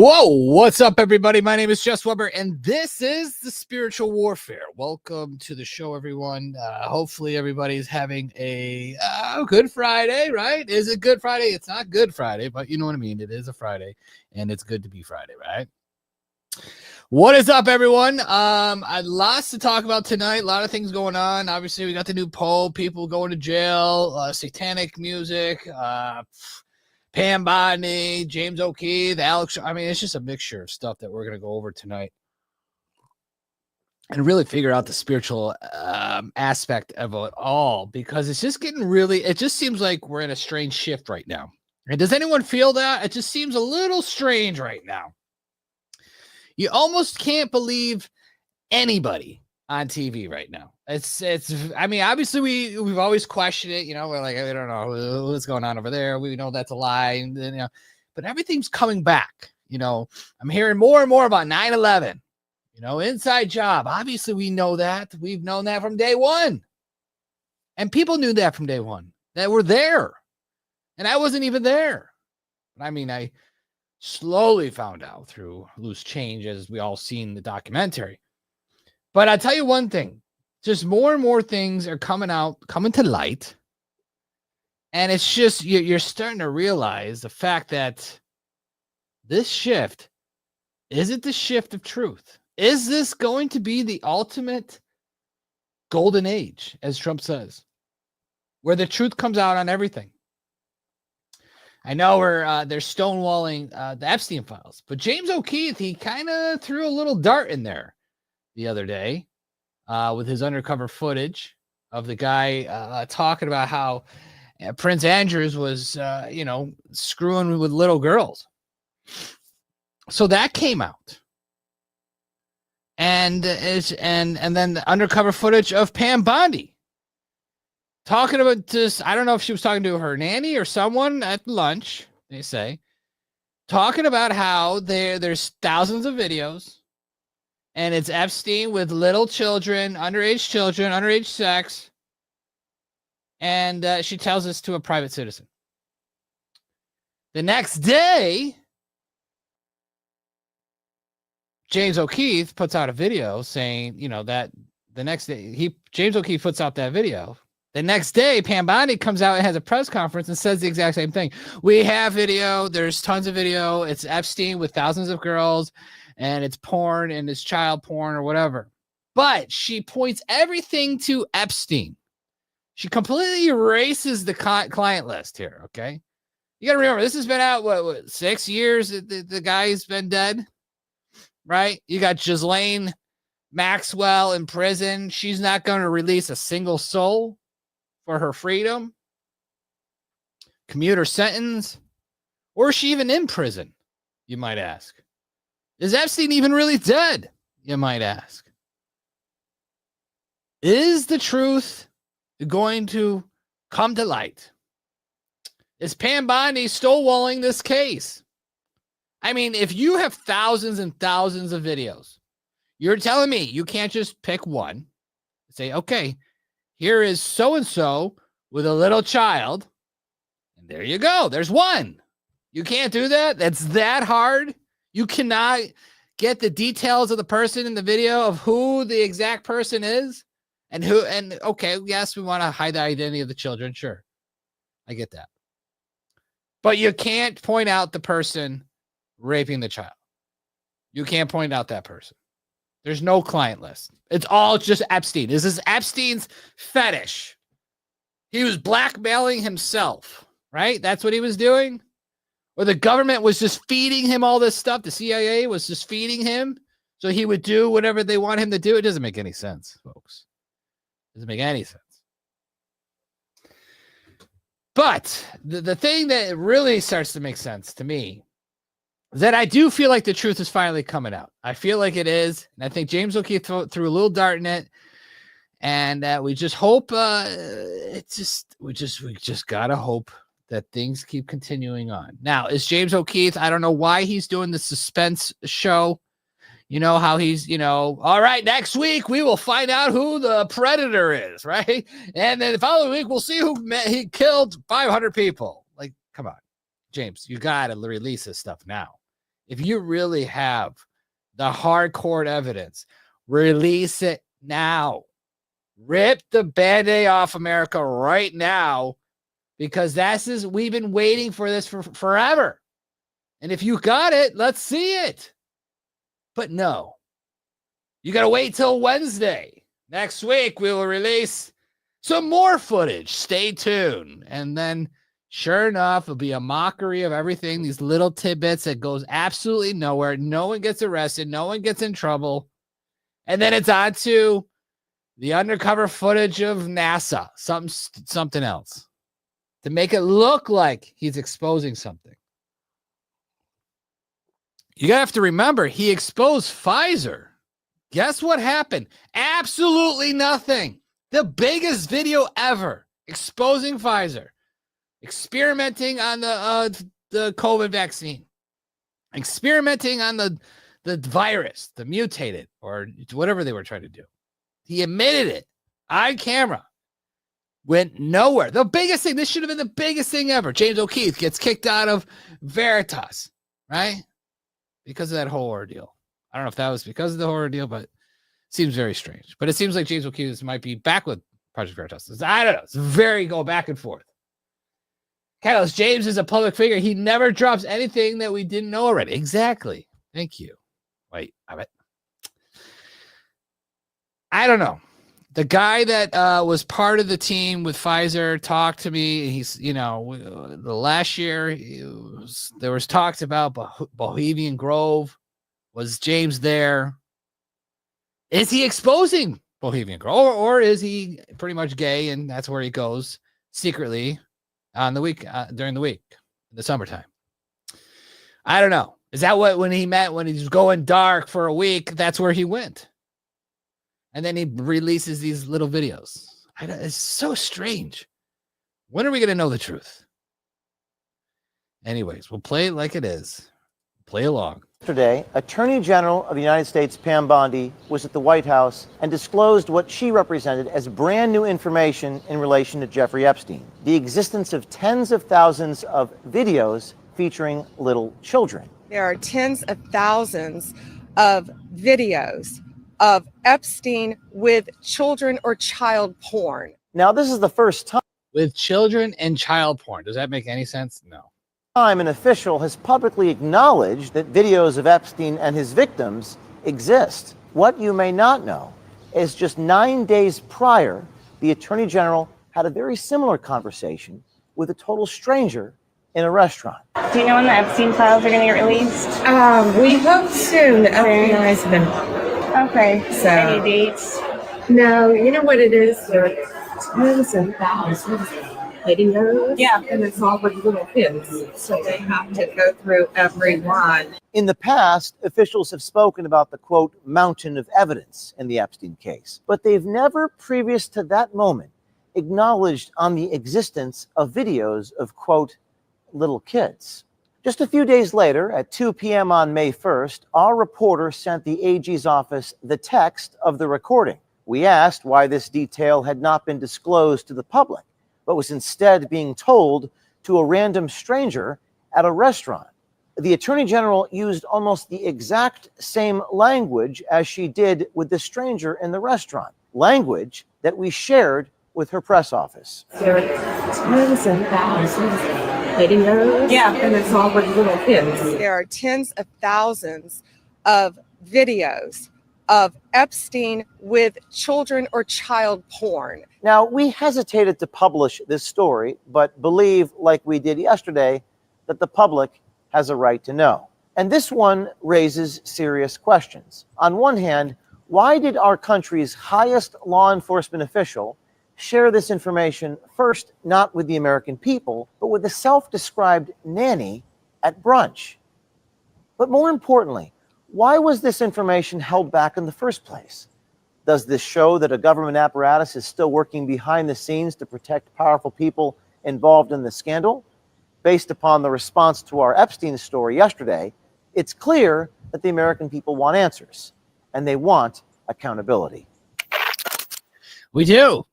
Whoa, what's up, everybody? My name is Jess Weber, and this is the Spiritual Warfare. Welcome to the show, everyone. Hopefully, everybody's having a good Friday, right? Is it Good Friday? It's not Good Friday, but you know what I mean. It is a Friday, and it's good to be Friday, right? What is up, everyone? Lots to talk about tonight. A lot of things going on. Obviously, we got the new poll, people going to jail, satanic music, Pam Bodney, James O'Keefe, Alex. I mean, it's just a mixture of stuff that we're going to go over tonight and really figure out the spiritual aspect of it all, because it's just getting really, it just seems like we're in a strange shift right now. And does anyone feel that? It just seems a little strange right now. You almost can't believe anybody on TV right now. It's I mean, obviously we've always questioned it, we're like, I don't know what's going on over there. We know that's a lie, but everything's coming back. I'm hearing more and more about 9/11, inside job. Obviously we know that. We've known that from day one. And people knew that from day one, that were there. And I wasn't even there. I mean, I slowly found out through loose change, as we all seen the documentary. But I'll tell you one thing, just more and more things are coming to light. And it's just, you're starting to realize the fact that this shift isn't the shift of truth. Is this going to be the ultimate golden age, as Trump says, where the truth comes out on everything? I know they're stonewalling the Epstein files, but James O'Keefe, he kind of threw a little dart in there the other day with his undercover footage of the guy talking about how Prince Andrews was, screwing with little girls. So that came out. And then the undercover footage of Pam Bondi talking about this. I don't know if she was talking to her nanny or someone at lunch, they say, talking about how there's thousands of videos, and it's Epstein with little children, underage sex. And she tells this to a private citizen. The next day, James O'Keefe puts out a video saying, that the next day, James O'Keefe puts out that video. The next day, Pam Bondi comes out and has a press conference and says the exact same thing. We have video. There's tons of video. It's Epstein with thousands of girls, and it's porn, and it's child porn or whatever. But she points everything to Epstein. She completely erases the client list here, okay? You got to remember, this has been out, what 6 years the guy's been dead, right? You got Ghislaine Maxwell in prison. She's not going to release a single soul for her freedom, commuter sentence, or is she even in prison, you might ask? Is Epstein even really dead, you might ask? Is the truth going to come to light? Is Pam Bondi stonewalling this case? I mean, if you have thousands and thousands of videos, you're telling me you can't just pick one and say, okay, here is so-and-so with a little child, and there you go. There's one. You can't do that? That's that hard? You cannot get the details of the person in the video of who the exact person is? And okay, yes, we want to hide the identity of the children. Sure. I get that. But you can't point out the person raping the child. You can't point out that person. There's no client list. It's all just Epstein. This is Epstein's fetish. He was blackmailing himself, right? That's what he was doing. Or the government was just feeding him all this stuff. The CIA was just feeding him so he would do whatever they want him to do. It doesn't make any sense, folks. It doesn't make any sense. But the thing that really starts to make sense to me is that I do feel like the truth is finally coming out. I feel like it is. And I think James O'Keefe threw a little dart in it. And we just hope we just gotta hope that things keep continuing on. Now, is James O'Keefe, I don't know why he's doing the suspense show. You know how he's, all right, next week we will find out who the predator is, right? And then the following week we'll see he killed 500 people. Like, come on, James, you got to release this stuff now. if you really have the hardcore evidence, release it now. Rip the Band-Aid off America right now, because we've been waiting for this for forever. And if you got it, let's see it. But no, you got to wait till Wednesday. Next week, we will release some more footage. Stay tuned. And then, sure enough, it'll be a mockery of everything, these little tidbits that goes absolutely nowhere. No one gets arrested. No one gets in trouble. And then it's on to the undercover footage of NASA, something else, to make it look like he's exposing something. You have to remember, he exposed Pfizer. Guess what happened? Absolutely nothing. The biggest video ever exposing Pfizer, experimenting on the COVID vaccine, experimenting on the virus, the mutated, or whatever they were trying to do. He admitted it on camera. Went nowhere. The biggest thing, this should have been the biggest thing ever. James O'Keefe gets kicked out of Veritas, right? Because of that whole ordeal. I don't know if that was because of the whole ordeal, but it seems very strange. But it seems like James O'Keefe might be back with Project Veritas. I don't know. It's very go back and forth. Carlos, James is a public figure. He never drops anything that we didn't know already. Exactly. Thank you. Wait, I don't know. The guy that was part of the team with Pfizer talked to me. He's, the last year there was talks about Bohemian Grove. Was James there? Is he exposing Bohemian Grove, or is he pretty much gay and that's where he goes secretly on the week during the week in the summertime? I don't know. Is that when he was going dark for a week? That's where he went. And then he releases these little videos. It's so strange. When are we going to know the truth? Anyways, we'll play it like it is. Play along. Yesterday, Attorney General of the United States Pam Bondi was at the White House and disclosed what she represented as brand new information in relation to Jeffrey Epstein. The existence of tens of thousands of videos featuring little children. There are tens of thousands of videos of Epstein with children or child porn. Now, this is the first time with children and child porn. Does that make any sense? No. An official has publicly acknowledged that videos of Epstein and his victims exist. What you may not know is just 9 days prior, the Attorney General had a very similar conversation with a total stranger in a restaurant. Do you know when the Epstein files are going to get released? We hope soon. The FBI's been. Okay. So, any dates? No, you know what it is? There are tens and thousands of videos. Yeah. And it's all with little kids. So they have to go through every one. In the past, officials have spoken about the, quote, mountain of evidence in the Epstein case. But they've never, previous to that moment, acknowledged on the existence of videos of, quote, little kids. Just a few days later, at 2 p.m. on May 1st, our reporter sent the AG's office the text of the recording. We asked why this detail had not been disclosed to the public, but was instead being told to a random stranger at a restaurant. The Attorney General used almost the exact same language as she did with the stranger in the restaurant, language that we shared with her press office. There are tens and thousands of videos. Yeah. And it's all with little kids. There are tens of thousands of videos of Epstein with children or child porn. Now, we hesitated to publish this story, but believe, like we did yesterday, that the public has a right to know. And this one raises serious questions. On one hand, why did our country's highest law enforcement official share this information first, not with the American people, but with a self-described nanny at brunch? But more importantly, why was this information held back in the first place? Does this show that a government apparatus is still working behind the scenes to protect powerful people involved in the scandal? Based upon the response to our Epstein story yesterday, it's clear that the American people want answers, and they want accountability. We do.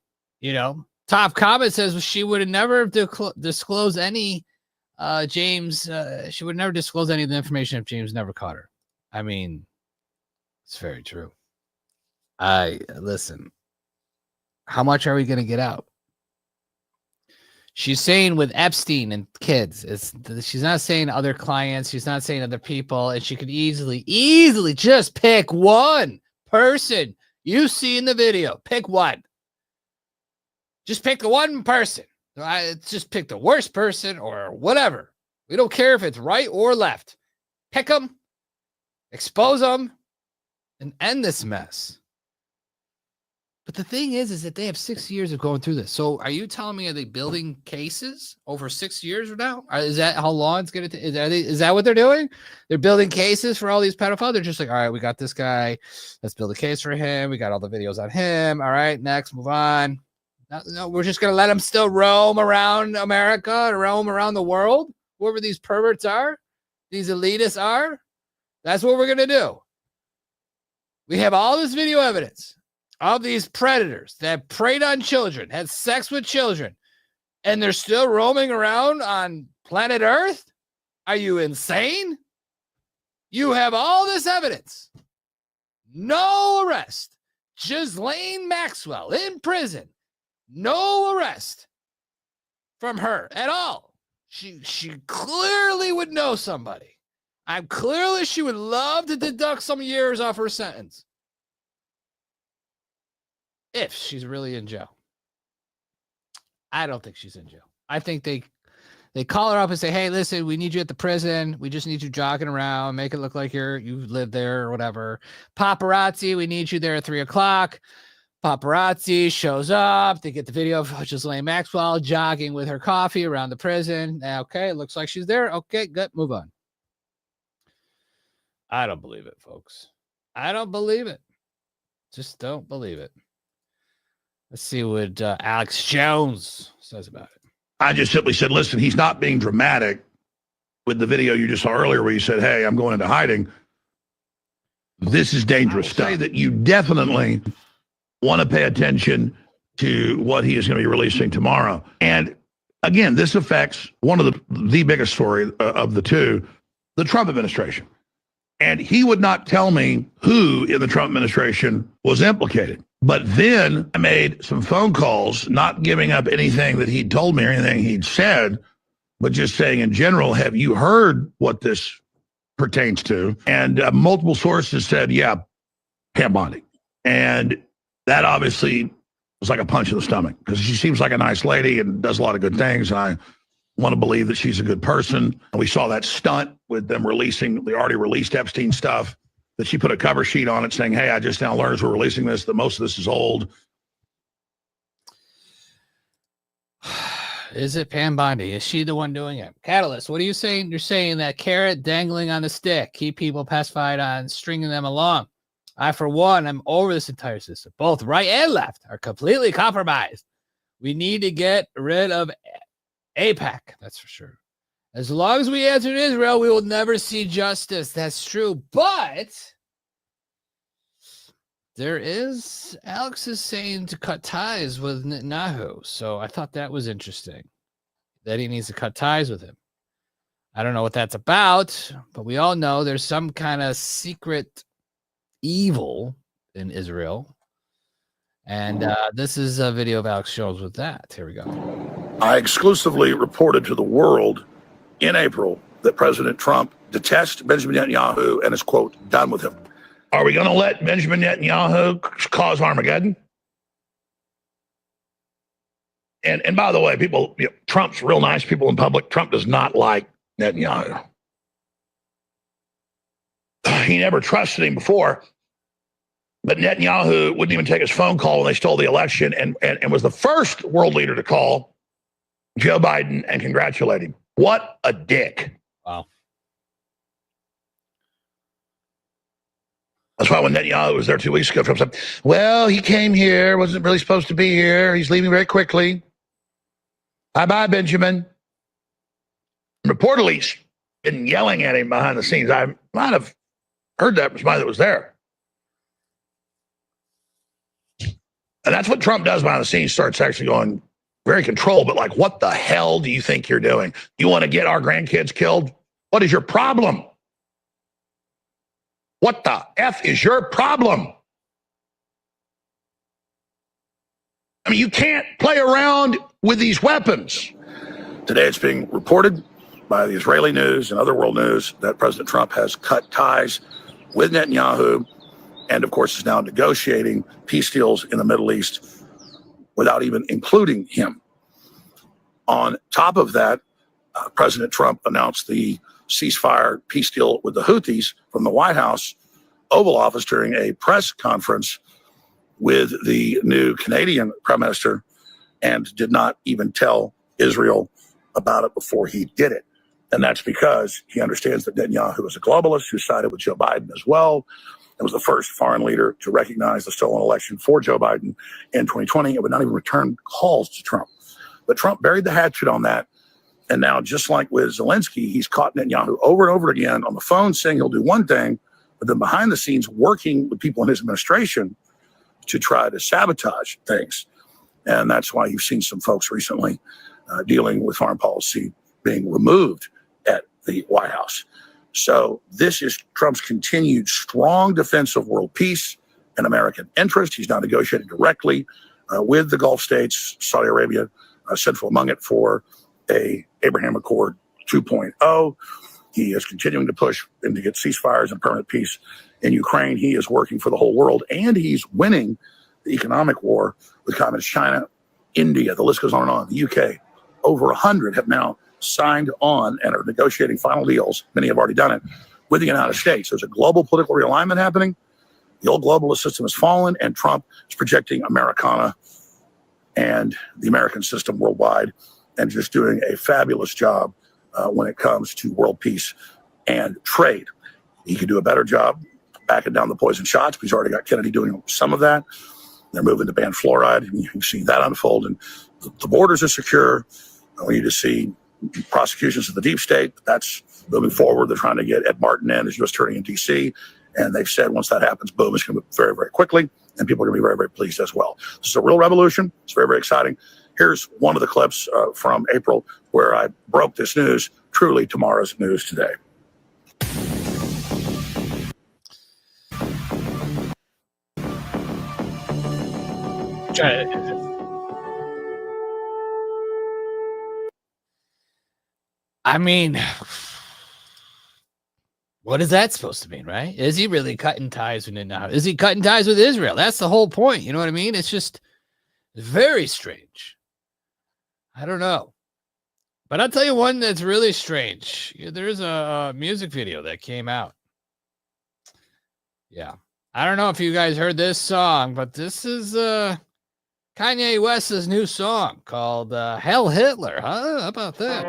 Top comment says she would have never disclosed any James, she would never disclose any of the information if James never caught her. I mean, it's very true. Listen, how much are we going to get out? She's saying with Epstein and kids, she's not saying other clients. She's not saying other people. And she could easily just pick one person you see in the video. Pick one. Just pick the one person. Just pick the worst person or whatever. We don't care if it's right or left. Pick them, expose them, and end this mess. But the thing is that they have 6 years of going through this. So are you telling me, are they building cases over 6 years now? Is that how long it's going to take? Is that what they're doing? They're building cases for all these pedophiles? They're just like, all right, we got this guy. Let's build a case for him. We got all the videos on him. All right, next, move on. No, we're just going to let him still roam around America, roam around the world, whoever these perverts are, these elitists are. That's what we're going to do. We have all this video evidence of these predators that preyed on children, had sex with children, and they're still roaming around on planet Earth? Are you insane? You have all this evidence. No arrest. Ghislaine Maxwell in prison. No arrest from her at all. She clearly would know somebody. Clearly she would love to deduct some years off her sentence. If she's really in jail. I don't think she's in jail. I think they call her up and say, hey, listen, we need you at the prison. We just need you jogging around. Make it look like you live there or whatever. Paparazzi, we need you there at 3:00. Paparazzi shows up. They get the video of Ghislaine Maxwell jogging with her coffee around the prison. Okay, it looks like she's there. Okay, good. Move on. I don't believe it, folks. I don't believe it. Just don't believe it. Let's see what Alex Jones says about it. I just simply said, listen, he's not being dramatic with the video you just saw earlier where you said, hey, I'm going into hiding. This is dangerous stuff. Say that you definitely want to pay attention to what he is going to be releasing tomorrow. And again, this affects one of the biggest story of the two, the Trump administration. And he would not tell me who in the Trump administration was implicated. But then I made some phone calls, not giving up anything that he'd told me or anything he'd said, but just saying in general, have you heard what this pertains to? And multiple sources said, yeah, Pam Bondi. And that obviously was like a punch in the stomach because she seems like a nice lady and does a lot of good things. And I want to believe that she's a good person. And we saw that stunt with them releasing the already released Epstein stuff, that she put a cover sheet on it saying, hey, I just now learned as we're releasing this that most of this is old. Is it Pam Bondi? Is she the one doing it? Catalyst, what are you saying? You're saying that carrot dangling on the stick, keep people pacified on stringing them along. I, for one, I'm over this entire system. Both right and left are completely compromised. We need to get rid of AIPAC, that's for sure. As long as we answer to Israel, we will never see justice. That's true. But Alex is saying to cut ties with Netanyahu. So I thought that was interesting, that he needs to cut ties with him. I don't know what that's about, but we all know there's some kind of secret evil in Israel. And this is a video of Alex Jones with that. Here we go. I exclusively reported to the world in April that President Trump detests Benjamin Netanyahu and is, quote, done with him. Are we going to let Benjamin Netanyahu cause Armageddon? And by the way, people, Trump's real nice people in public. Trump does not like Netanyahu. He never trusted him before. But Netanyahu wouldn't even take his phone call when they stole the election and was the first world leader to call Joe Biden and congratulate him. What a dick. Wow. That's why when Netanyahu was there 2 weeks ago, Trump said, well, he came here, wasn't really supposed to be here. He's leaving very quickly. Bye-bye, Benjamin. Reportedly, he's been yelling at him behind the scenes. I might have heard that from somebody that was there. And that's what Trump does behind the scenes, starts actually going, very controlled, but like, what the hell do you think you're doing? You want to get our grandkids killed? What is your problem? What the F is your problem? I mean, you can't play around with these weapons. Today it's being reported by the Israeli news and other world news that President Trump has cut ties with Netanyahu and, of course, is now negotiating peace deals in the Middle East without even including him. On top of that, President Trump announced the ceasefire peace deal with the Houthis from the White House Oval Office during a press conference with the new Canadian Prime Minister, and did not even tell Israel about it before he did it. And that's because he understands that Netanyahu is a globalist who sided with Joe Biden as well. It was the first foreign leader to recognize the stolen election for Joe Biden in 2020 and would not even return calls to Trump. But Trump buried the hatchet on that. And now, just like with Zelensky, he's caught Netanyahu over and over again on the phone saying he'll do one thing, but then behind the scenes working with people in his administration to try to sabotage things. And that's why you've seen some folks recently dealing with foreign policy being removed at the White House. So this is Trump's continued strong defense of world peace and American interest. He's now negotiating directly with the Gulf states, Saudi Arabia, central among it, for a Abraham Accord 2.0. He is continuing to push and to get ceasefires and permanent peace in Ukraine. He is working for the whole world, and he's winning the economic war with communist China, India, the list goes on and on, the UK. Over 100 have now signed on and are negotiating final deals. Many have already done it with the United States. There's a global political realignment happening. The old globalist system has fallen, and Trump is projecting Americana and the American system worldwide, and just doing a fabulous job when it comes to world peace and trade. He could do a better job backing down the poison shots, but he's already got Kennedy doing some of that. They're moving to ban fluoride. You've seen that unfold, and the borders are secure. We need to see prosecutions of the deep state. That's moving forward. They're trying to get Ed Martin in as U.S. Attorney in D.C., and they've said once that happens, boom, it's going to move very, very quickly, and people are going to be very, very pleased as well. This is a real revolution. It's very, very exciting. Here's one of the clips from April where I broke this news, truly tomorrow's news today. I mean, what is that supposed to mean, right? Is he really cutting ties with Netanyahu? Is he cutting ties with Israel? That's the whole point. You know what I mean? It's just very strange. I don't know. But I'll tell you one that's really strange. There's a music video that came out. Yeah. I don't know if you guys heard this song, but this is Kanye West's new song called Hell Hitler. Huh? How about that?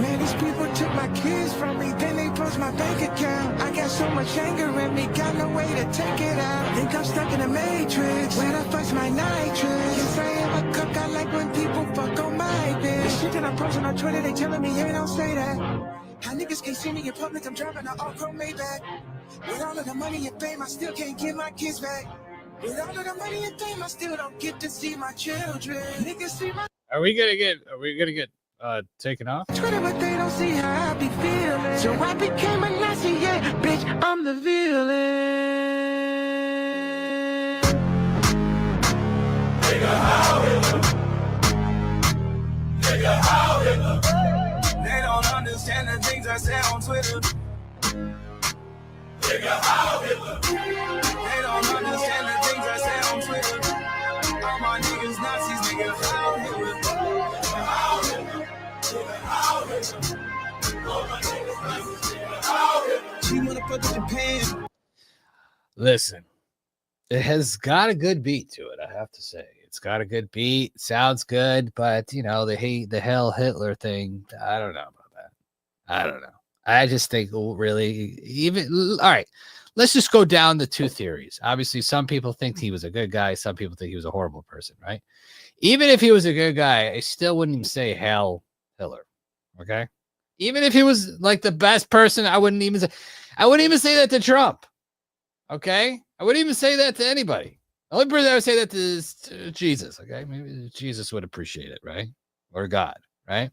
Man, these people took my kids from me, then they froze my bank account. I got so much anger in me, got no way to take it out. Think I'm stuck in a matrix, where the fuck's my nitrous? Yes, I am a cook, I like when people fuck on my bitch. The shit that I'm posting on Twitter, they telling me, hey, don't say that. How niggas can't see me in public, I'm driving an all-chrome Maybach. With all of the money and fame, I still can't get my kids back. With all of the money and fame, I still don't get to see my children. Niggas see my... Are we gonna get taken off? Twitter, but they don't see how I be feeling. So I became a Nazi, yeah, bitch, I'm the villain. Nigga, how Hitler? Nigga, how Hitler? They don't understand the things I say on Twitter. Nigga, how Hitler? They don't understand the things I say on Twitter. All my niggas Nazis, nigga, how Hitler? How Hitler? How Hitler? All my niggas Nazis, nigga, how Hitler? She wanna put to Japan. Listen, it has got a good beat to it, I have to say. It's got a good beat, sounds good, but you know, the Hell Hitler thing, I don't know about that. I don't know. I just think really all right, let's just go down the two theories. Obviously, some people think he was a good guy, some people think he was a horrible person, right? Even if he was a good guy, I still wouldn't even say Hell Hitler. Okay? Even if he was like the best person, I wouldn't even say that to Trump. Okay? I wouldn't even say that to anybody. The only person I would say that is Jesus. Okay, maybe Jesus would appreciate it, right? Or God, right?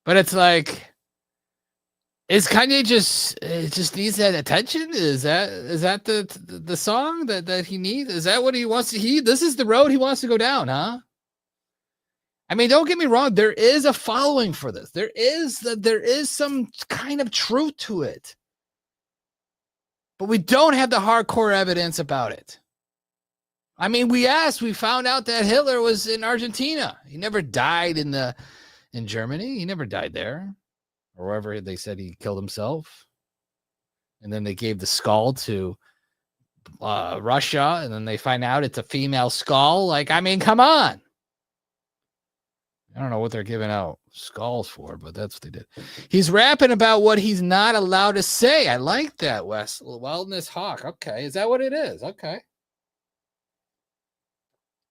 But it's like, is Kanye just needs that attention? Is that the song that he needs? Is that what he wants to? This is the road he wants to go down, huh? I mean, don't get me wrong. There is a following for this. There is some kind of truth to it, but we don't have the hardcore evidence about it. I mean, we found out that Hitler was in Argentina. He never died in Germany. He never died there, or wherever they said he killed himself. And then they gave the skull to Russia, and then they find out it's a female skull. Like, I mean, come on. I don't know what they're giving out skulls for, but that's what they did. He's rapping about what he's not allowed to say. I like that, Wes. Wellness Hawk. Okay. Is that what it is? Okay.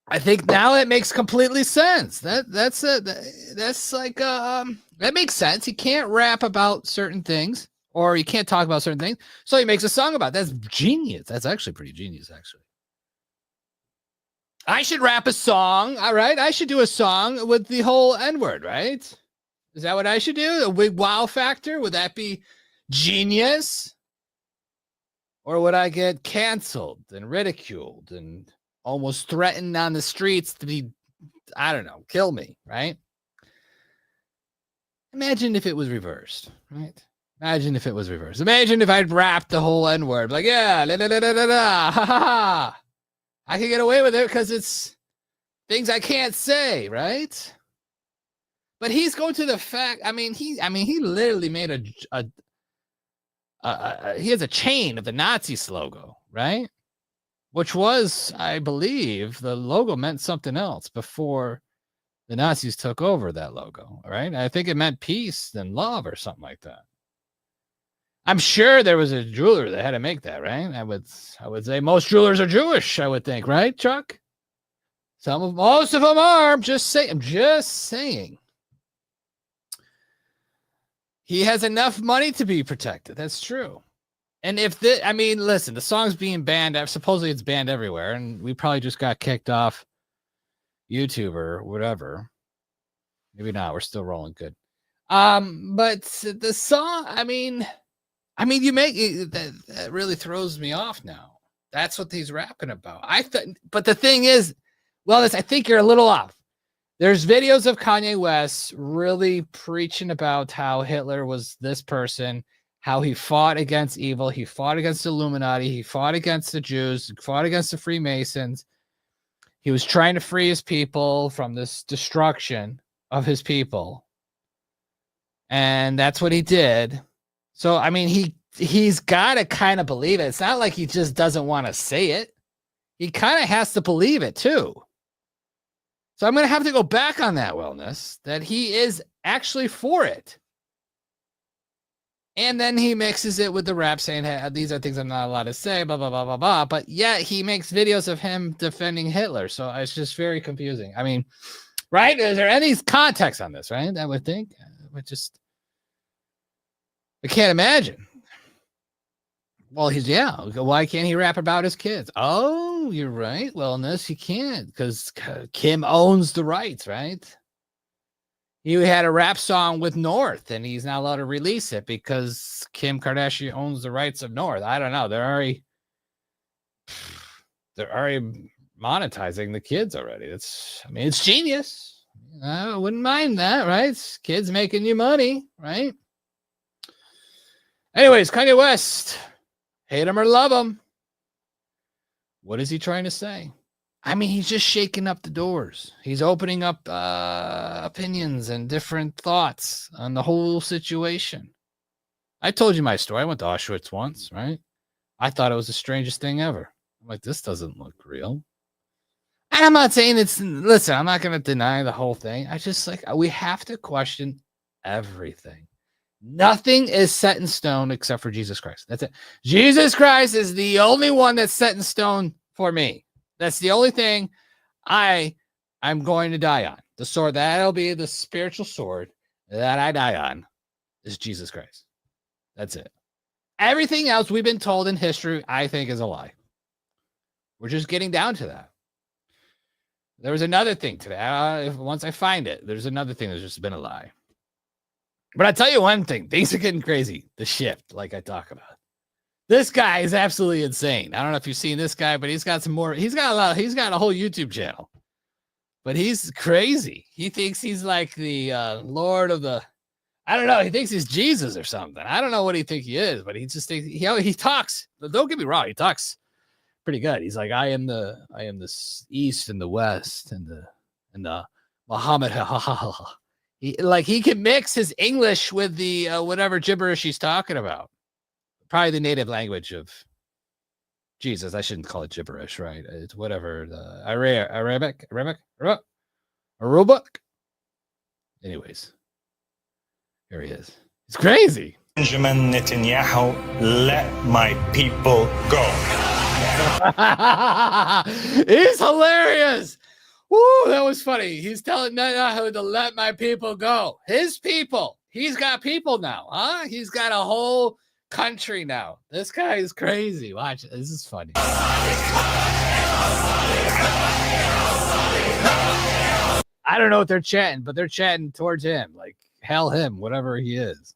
I think now it makes completely sense. That's like that makes sense. He can't rap about certain things, or he can't talk about certain things, so he makes a song about it. That's genius. That's actually pretty genius, actually. I should rap a song, all right? I should do a song with the whole N-word, right? Is that what I should do? A big wow factor? Would that be genius? Or would I get canceled and ridiculed and almost threatened on the streets to be, I don't know, kill me, right? Imagine if it was reversed, right? Imagine if it was reversed. Imagine if I'd rapped the whole N-word, like, yeah, da da da da da da, ha ha ha. I can get away with it because it's things I can't say, right? But he's going to the fact. I mean, he literally made he has a chain of the Nazi logo, right? Which was, I believe, the logo meant something else before the Nazis took over that logo, right? I think it meant peace and love or something like that. I'm sure there was a jeweler that had to make that, right? I would say most jewelers are Jewish, I would think, right, Chuck? Most of them are. I'm just saying. He has enough money to be protected. That's true. And listen, the song's being banned. Supposedly it's banned everywhere, and we probably just got kicked off YouTube or whatever. Maybe not. We're still rolling good. But the song, you make it, that really throws me off now. That's what he's rapping about. But the thing is, I think you're a little off. There's videos of Kanye West really preaching about how Hitler was this person, how he fought against evil, he fought against the Illuminati, he fought against the Jews, he fought against the Freemasons. He was trying to free his people from this destruction of his people. And that's what he did. So, he's got to kind of believe it. It's not like he just doesn't want to say it. He kind of has to believe it, too. So I'm going to have to go back on that, Wellness, that he is actually for it. And then he mixes it with the rap saying, hey, these are things I'm not allowed to say, blah, blah, blah, blah, blah. But yet he makes videos of him defending Hitler. So it's just very confusing. Right? Is there any context on this, right? I would think. I can't imagine. Well, why can't he rap about his kids? Oh, you're right. Wellness, he can't because Kim owns the rights, right? He had a rap song with North, and he's not allowed to release it because Kim Kardashian owns the rights of North. I don't know. They're already monetizing the kids already. It's genius. I wouldn't mind that, right? Kids making you money, right? Anyways, Kanye West, hate him or love him. What is he trying to say? He's just shaking up the doors. He's opening up opinions and different thoughts on the whole situation. I told you my story. I went to Auschwitz once, right? I thought it was the strangest thing ever. I'm like, this doesn't look real. And I'm not saying listen, I'm not going to deny the whole thing. We have to question everything. Nothing is set in stone except for Jesus Christ. That's it. Jesus Christ is the only one that's set in stone for me. That's the only thing I'm going to die on. The sword, that'll be the spiritual sword that I die on, is Jesus Christ. That's it. Everything else we've been told in history, I think, is a lie. We're just getting down to that. There was another thing today. Once I find it, there's another thing that's just been a lie. But I tell you one thing, things are getting crazy. The shift, like I talk about. This guy is absolutely insane. I don't know if you've seen this guy, but he's got some more. He's got a whole YouTube channel. But he's crazy. He thinks he's like the Lord of the, I don't know. He thinks he's Jesus or something. I don't know what he thinks he is, but he just thinks he talks. Don't get me wrong. He talks pretty good. He's like, I am the East and the West and the Muhammad. He can mix his English with the whatever gibberish he's talking about. Probably the native language of Jesus. I shouldn't call it gibberish, right? It's whatever the Arabic. Anyways, here he is. It's crazy. Benjamin Netanyahu, let my people go. He's hilarious. Woo, that was funny. He's telling Netanyahu to let my people go. His people. He's got people now, huh? He's got a whole country now. This guy is crazy. Watch it. This is funny. I don't know what they're chatting, but they're chatting towards him. Like, hell him, whatever he is.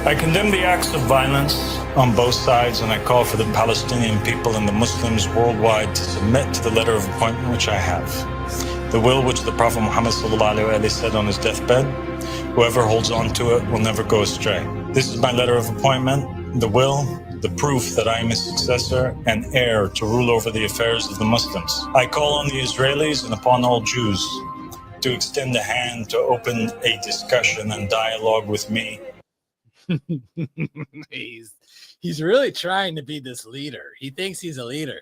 I condemn the acts of violence on both sides, and I call for the Palestinian people and the Muslims worldwide to submit to the letter of appointment which I have. The will which the Prophet Muhammad ﷺ said on his deathbed, whoever holds on to it will never go astray. This is my letter of appointment, the will, the proof that I am his successor and heir to rule over the affairs of the Muslims. I call on the Israelis and upon all Jews to extend a hand to open a discussion and dialogue with me. He's really trying to be this leader. He thinks he's a leader.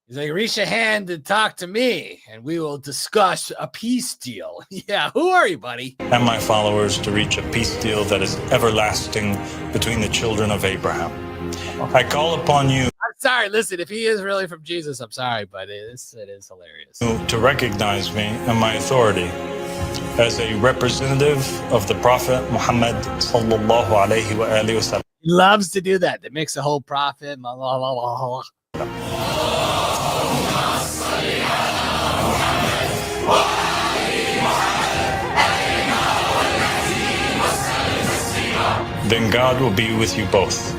He's like, reach a hand and talk to me, and we will discuss a peace deal. Yeah, who are you, buddy? And my followers to reach a peace deal that is everlasting between the children of Abraham. I call upon you. I'm sorry, listen, if he is really from Jesus, I'm sorry, but it is hilarious. To recognize me and my authority as a representative of the Prophet Muhammad sallallahu alaihi wasallam. He loves to do that. To mix a whole prophet. Then God will be with you both.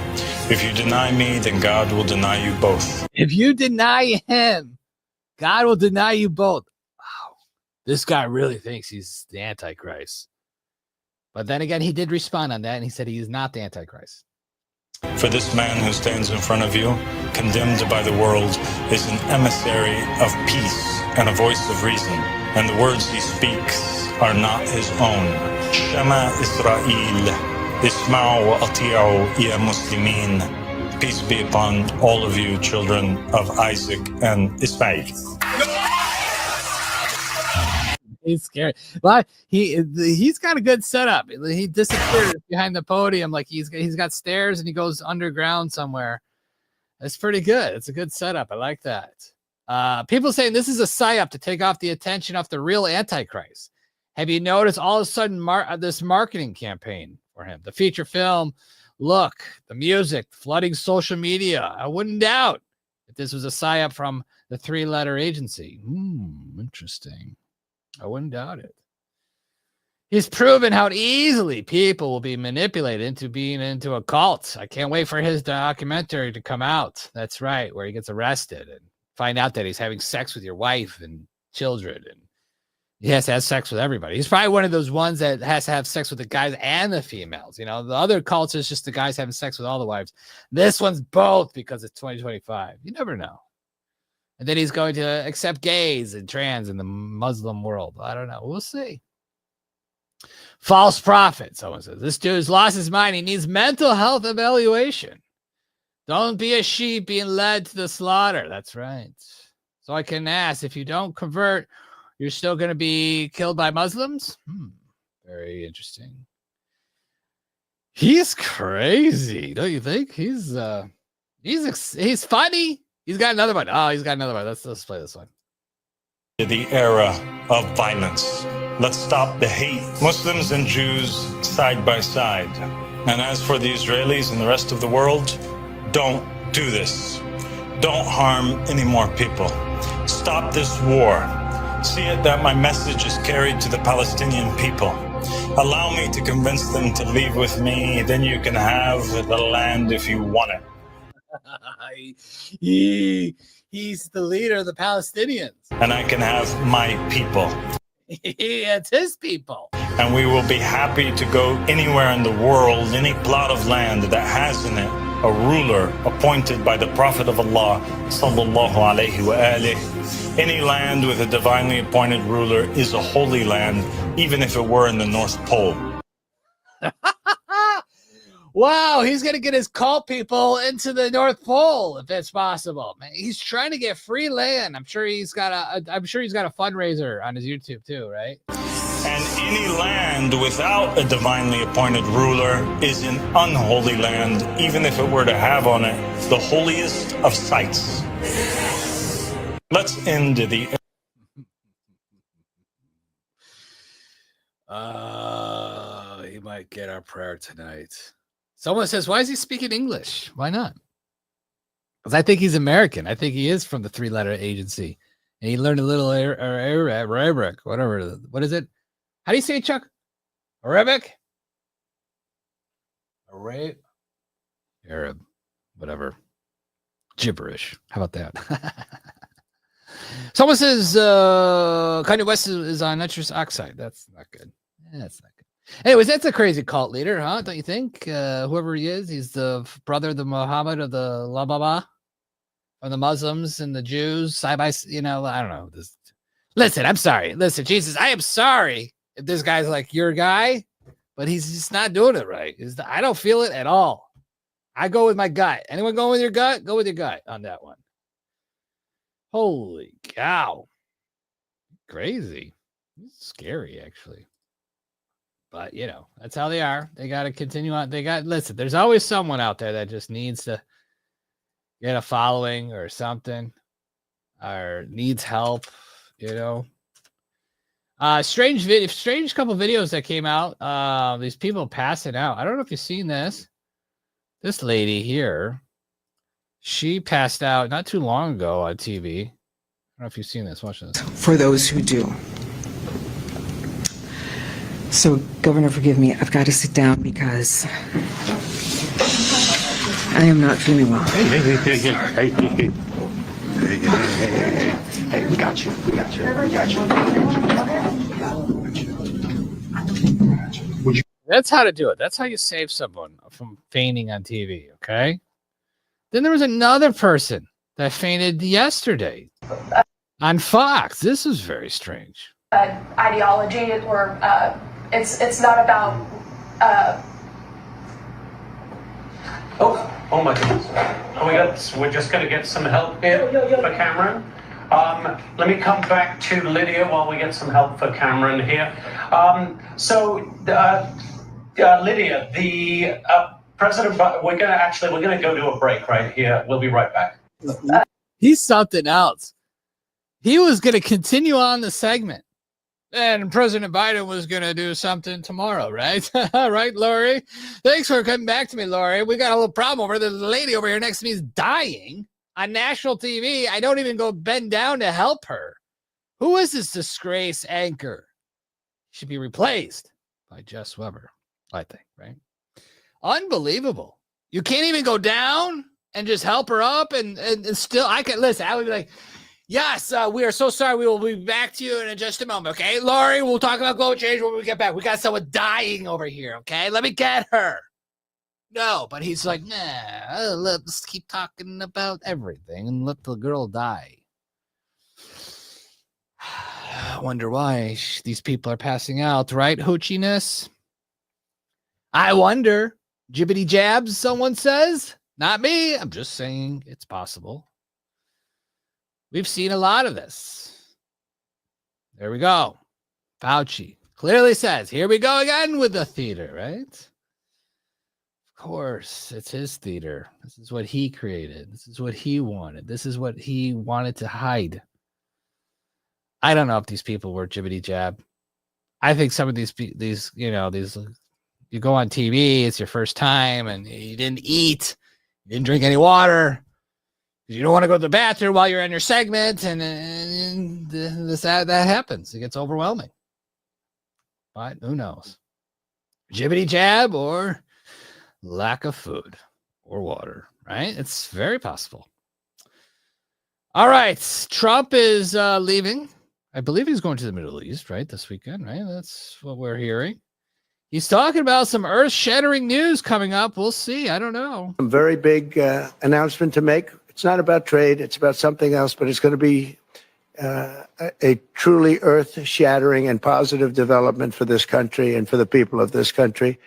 If you deny me, then God will deny you both. If you deny him, God will deny you both. Wow. This guy really thinks he's the Antichrist. But then again, he did respond on that, and he said he is not the Antichrist. For this man who stands in front of you, condemned by the world, is an emissary of peace and a voice of reason. And the words he speaks are not his own. Shema Israel. Isma'u wa ati'u ya muslimin. Peace be upon all of you, children of Isaac and Ismail. He's scary. But he's got a good setup. He disappears behind the podium like he's got stairs and he goes underground somewhere. That's pretty good. It's a good setup. I like that. People saying this is a psyop to take off the attention off the real Antichrist. Have you noticed all of a sudden this marketing campaign for him? The feature film, look, the music, flooding social media. I wouldn't doubt if this was a psyop from the 3-letter agency. Interesting. I wouldn't doubt it. He's proven how easily people will be manipulated into being into a cult. I can't wait for his documentary to come out. That's right, where he gets arrested and find out that he's having sex with your wife and children, and he has to have sex with everybody. He's probably one of those ones that has to have sex with the guys and the females. You know, the other cults is just the guys having sex with all the wives. This one's both because it's 2025. You never know. And then he's going to accept gays and trans in the Muslim world. I don't know. We'll see. False prophet, someone says. This dude's lost his mind. He needs mental health evaluation. Don't be a sheep being led to the slaughter. That's right. So I can ask, if you don't convert, you're still going to be killed by Muslims? Very interesting. He's crazy, don't you think? He's funny. He's got another one. Oh, he's got another one. Let's play this one. The era of violence. Let's stop the hate. Muslims and Jews side by side. And as for the Israelis and the rest of the world, don't do this. Don't harm any more people. Stop this war. See it that my message is carried to the Palestinian people. Allow me to convince them to leave with me. Then you can have the land if you want it. He's the leader of the Palestinians. And I can have my people. It's his people. And we will be happy to go anywhere in the world, any plot of land that has in it a ruler appointed by the Prophet of Allah, sallallahu alaihi wa alihi. Any land with a divinely appointed ruler is a holy land, even if it were in the North Pole. Wow, he's gonna get his cult people into the North Pole if it's possible. Man, he's trying to get free land. I'm sure he's got a fundraiser on his YouTube too, right? And any land without a divinely appointed ruler is an unholy land, even if it were to have on it the holiest of sites. Let's end the... He might get our prayer tonight. Someone says, why is he speaking English? Why not? Because I think he's American. I think he is from the three-letter agency. And he learned a little Arabic, whatever. What is it? How do you say it, Chuck? Arabic? Arab. Whatever. Gibberish. How about that? Someone says Kanye West is on nitrous oxide. That's not good. That's not good. Anyways, that's a crazy cult leader, huh? Don't you think? Whoever he is, he's the brother of the Muhammad of the Lababa, of the Muslims and the Jews, side by, I don't know. Listen, I'm sorry. Listen, Jesus, I am sorry if this guy's like your guy, but he's just not doing it right. I don't feel it at all. I go with my gut. Anyone going with your gut? Go with your gut on that one. Holy cow. Crazy. It's scary, actually. But, that's how they are. They got to continue on. Listen, there's always someone out there that just needs to get a following or something or needs help, Strange couple videos that came out. These people passing out. I don't know if you've seen this. This lady here, she passed out not too long ago on TV. I don't know if you've seen this. Watch this. For those who do. So, Governor, forgive me. I've got to sit down because I am not feeling well. Hey, we got you. That's how to do it. That's how you save someone from fainting on TV, okay? Then there was another person that fainted yesterday on Fox. This is very strange. Ideology or it's not about Oh my goodness. We're just going to get some help here for Cameron. Let me come back to Lydia while we get some help for Cameron here. Lydia, the President, we're going to go to a break right here. We'll be right back. He's something else. He was going to continue on the segment. And President Biden was going to do something tomorrow, right? Right, Lori? Thanks for coming back to me, Lori. We got a little problem over there. The lady over here next to me is dying on national TV. I don't even go bend down to help her. Who is this disgrace anchor? Should be replaced by Jess Weber, I think, right? Unbelievable. You can't even go down and just help her up and still, I can listen. I would be like, yes, we are so sorry. We will be back to you in just a moment, okay? Lori, we'll talk about global change when we get back. We got someone dying over here, okay? Let me get her. No, but he's like, nah, let's keep talking about everything and let the girl die. I wonder why these people are passing out, right, hoochiness? I wonder. Jibbity jabs, someone says. Not me. I'm just saying it's possible. We've seen a lot of this. There we go. Fauci clearly says, here we go again with the theater, right? Of course, it's his theater. This is what he created. This is what he wanted. This is what he wanted to hide. I don't know if these people were jibbity jab. I think some of these, you go on TV, it's your first time, and you didn't eat, you didn't drink any water. You don't want to go to the bathroom while you're in your segment, and that happens. It gets overwhelming. But who knows? Jibbity jab or lack of food or water, right? It's very possible. All right. Trump is leaving. I believe he's going to the Middle East, right? This weekend, right? That's what we're hearing. He's talking about some earth-shattering news coming up. We'll see. I don't know. A very big announcement to make. It's not about trade. It's about something else, but it's going to be a truly earth-shattering and positive development for this country and for the people of this country.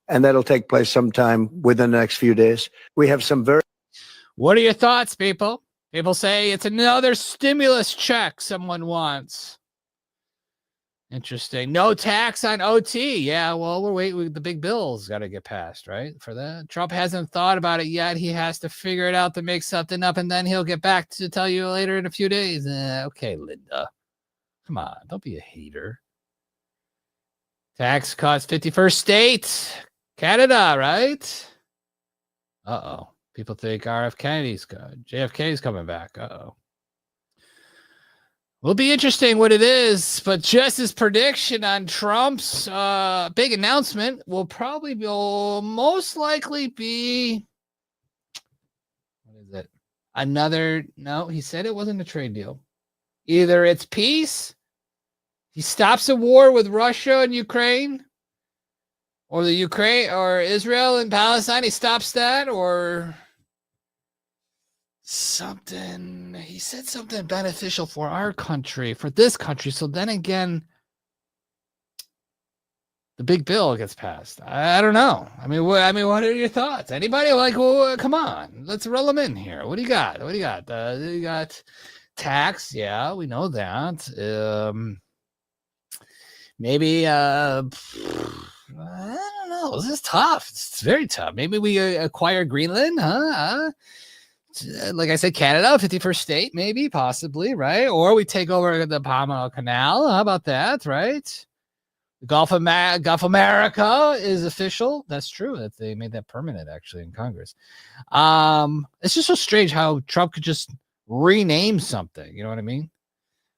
And that'll take place sometime within the next few days. We have some very... What are your thoughts, people? People say it's another stimulus check someone wants. Interesting. No tax on OT. Yeah, well, we're waiting. The big bill's got to get passed, right? For that. Trump hasn't thought about it yet. He has to figure it out to make something up, and then he'll get back to tell you later in a few days. Okay, Linda. Come on. Don't be a hater. Tax cuts, 51st state. Canada, right? Uh-oh. People think JFK's coming back. Uh-oh. Will be interesting what it is, but Jess's prediction on Trump's big announcement will most likely be, what is it? No, he said it wasn't a trade deal. Either it's peace, he stops a war with Russia and Ukraine, or Israel and Palestine, he stops that, or something. He said something beneficial for our country, for this country. So then again, the big bill gets passed. I don't know. I mean, what are your thoughts? Anybody? Well, come on, let's roll them in here. What do you got? You got tax. Yeah, we know that. Maybe. I don't know. This is tough. It's very tough. Maybe we acquire Greenland, huh? Like I said, Canada, 51st state, maybe, possibly, right? Or we take over the Panama Canal. How about that, right? The Gulf of America is official. That's true. That they made that permanent, actually, in Congress. It's just so strange how Trump could just rename something. You know what I mean?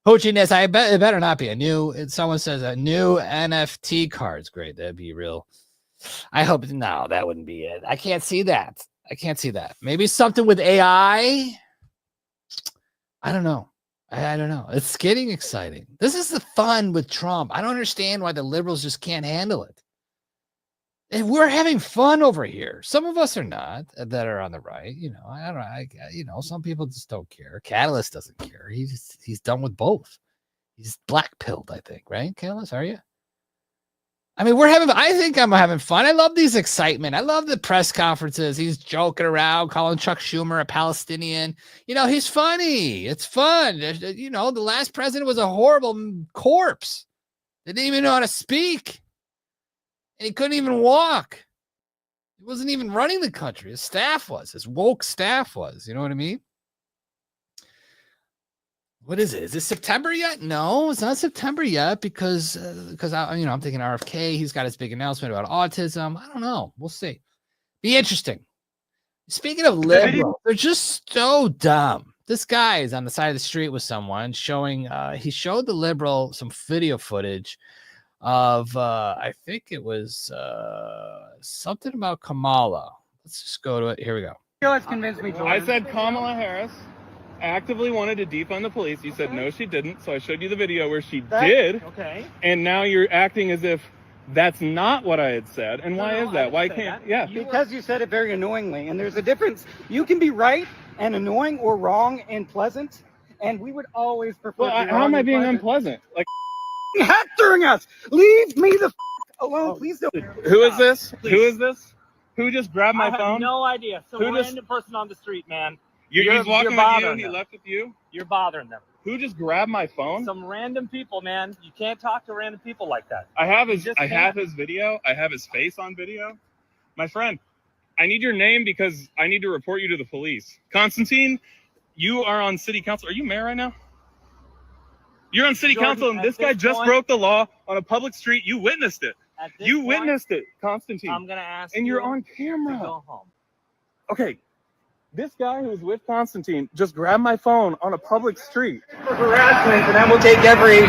Hochiness, I bet it better not be a new. Someone says a new NFT card's great. That'd be real. I hope no, that wouldn't be it. I can't see that. Maybe something with AI. I don't know. I don't know. It's getting exciting. This is the fun with Trump. I don't understand why the liberals just can't handle it. And we're having fun over here. Some of us are not, that are on the right. I don't know. Some people just don't care. Catalyst doesn't care. He's done with both. He's black-pilled, I think, right? Catalyst, are you? I mean, I think I'm having fun. I love these excitement. I love the press conferences. He's joking around, calling Chuck Schumer a Palestinian. He's funny. It's fun. The last president was a horrible corpse. They didn't even know how to speak. And he couldn't even walk. He wasn't even running the country. His woke staff was. You know what I mean? What is it? Is it September yet? No, it's not September yet because I'm thinking RFK. He's got his big announcement about autism. I don't know. We'll see. Be interesting. Speaking of liberals, they're just so dumb. This guy is on the side of the street with someone showing. He showed the liberal some video footage of. I think it was something about Kamala. Let's just go to it. Here we go. Let's convince me. I said Kamala Harris actively wanted to defund the police. You said no, she didn't. So I showed you the video where she did. Okay. And now you're acting as if that's not what I had said. And why is that? Why can't? Yeah. Because you said it very annoyingly, and there's a difference. You can be right and annoying, or wrong and pleasant, and we would always prefer. Well, how am I being unpleasant? Like hectoring us. Leave me the alone, please don't. Who is this? Please. Who is this? Who just grabbed my phone? I have no idea. Some random person on the street, man. He's walking with you. He left with you. You're bothering them. Who just grabbed my phone? Some random people, man. You can't talk to random people like that. I have his video. I have his face on video. My friend, I need your name because I need to report you to the police. Constantine, you are on city council. Are you mayor right now? You're on city council, and this guy just broke the law on a public street. You witnessed it. You witnessed it, Constantine. I'm gonna ask. And you're on camera. To go home. Okay. This guy who was with Constantine just grabbed my phone on a public street. For harassment, and I will take every...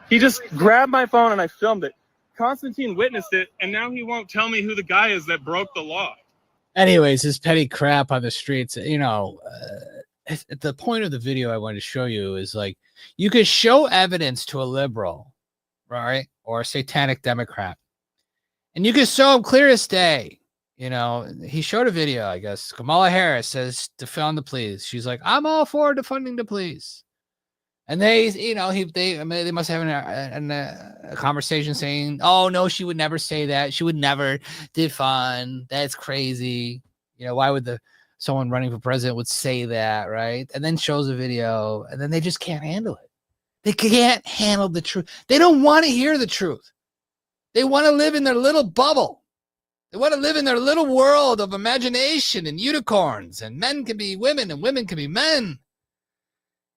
He just grabbed my phone and I filmed it. Constantine witnessed it, and now he won't tell me who the guy is that broke the law. Anyways, this petty crap on the streets, the point of the video I wanted to show you is like, you could show evidence to a liberal, right? Or a satanic Democrat. And you could show him clear as day. He showed a video, I guess. Kamala Harris says defund the police. She's like, I'm all for defunding the police. And they must have a conversation saying, oh, no, she would never say that. She would never defund. That's crazy. Why would someone running for president would say that, right? And then shows a video, and then they just can't handle it. They can't handle the truth. They don't want to hear the truth. They want to live in their little bubble. They want to live in their little world of imagination and unicorns, and men can be women and women can be men.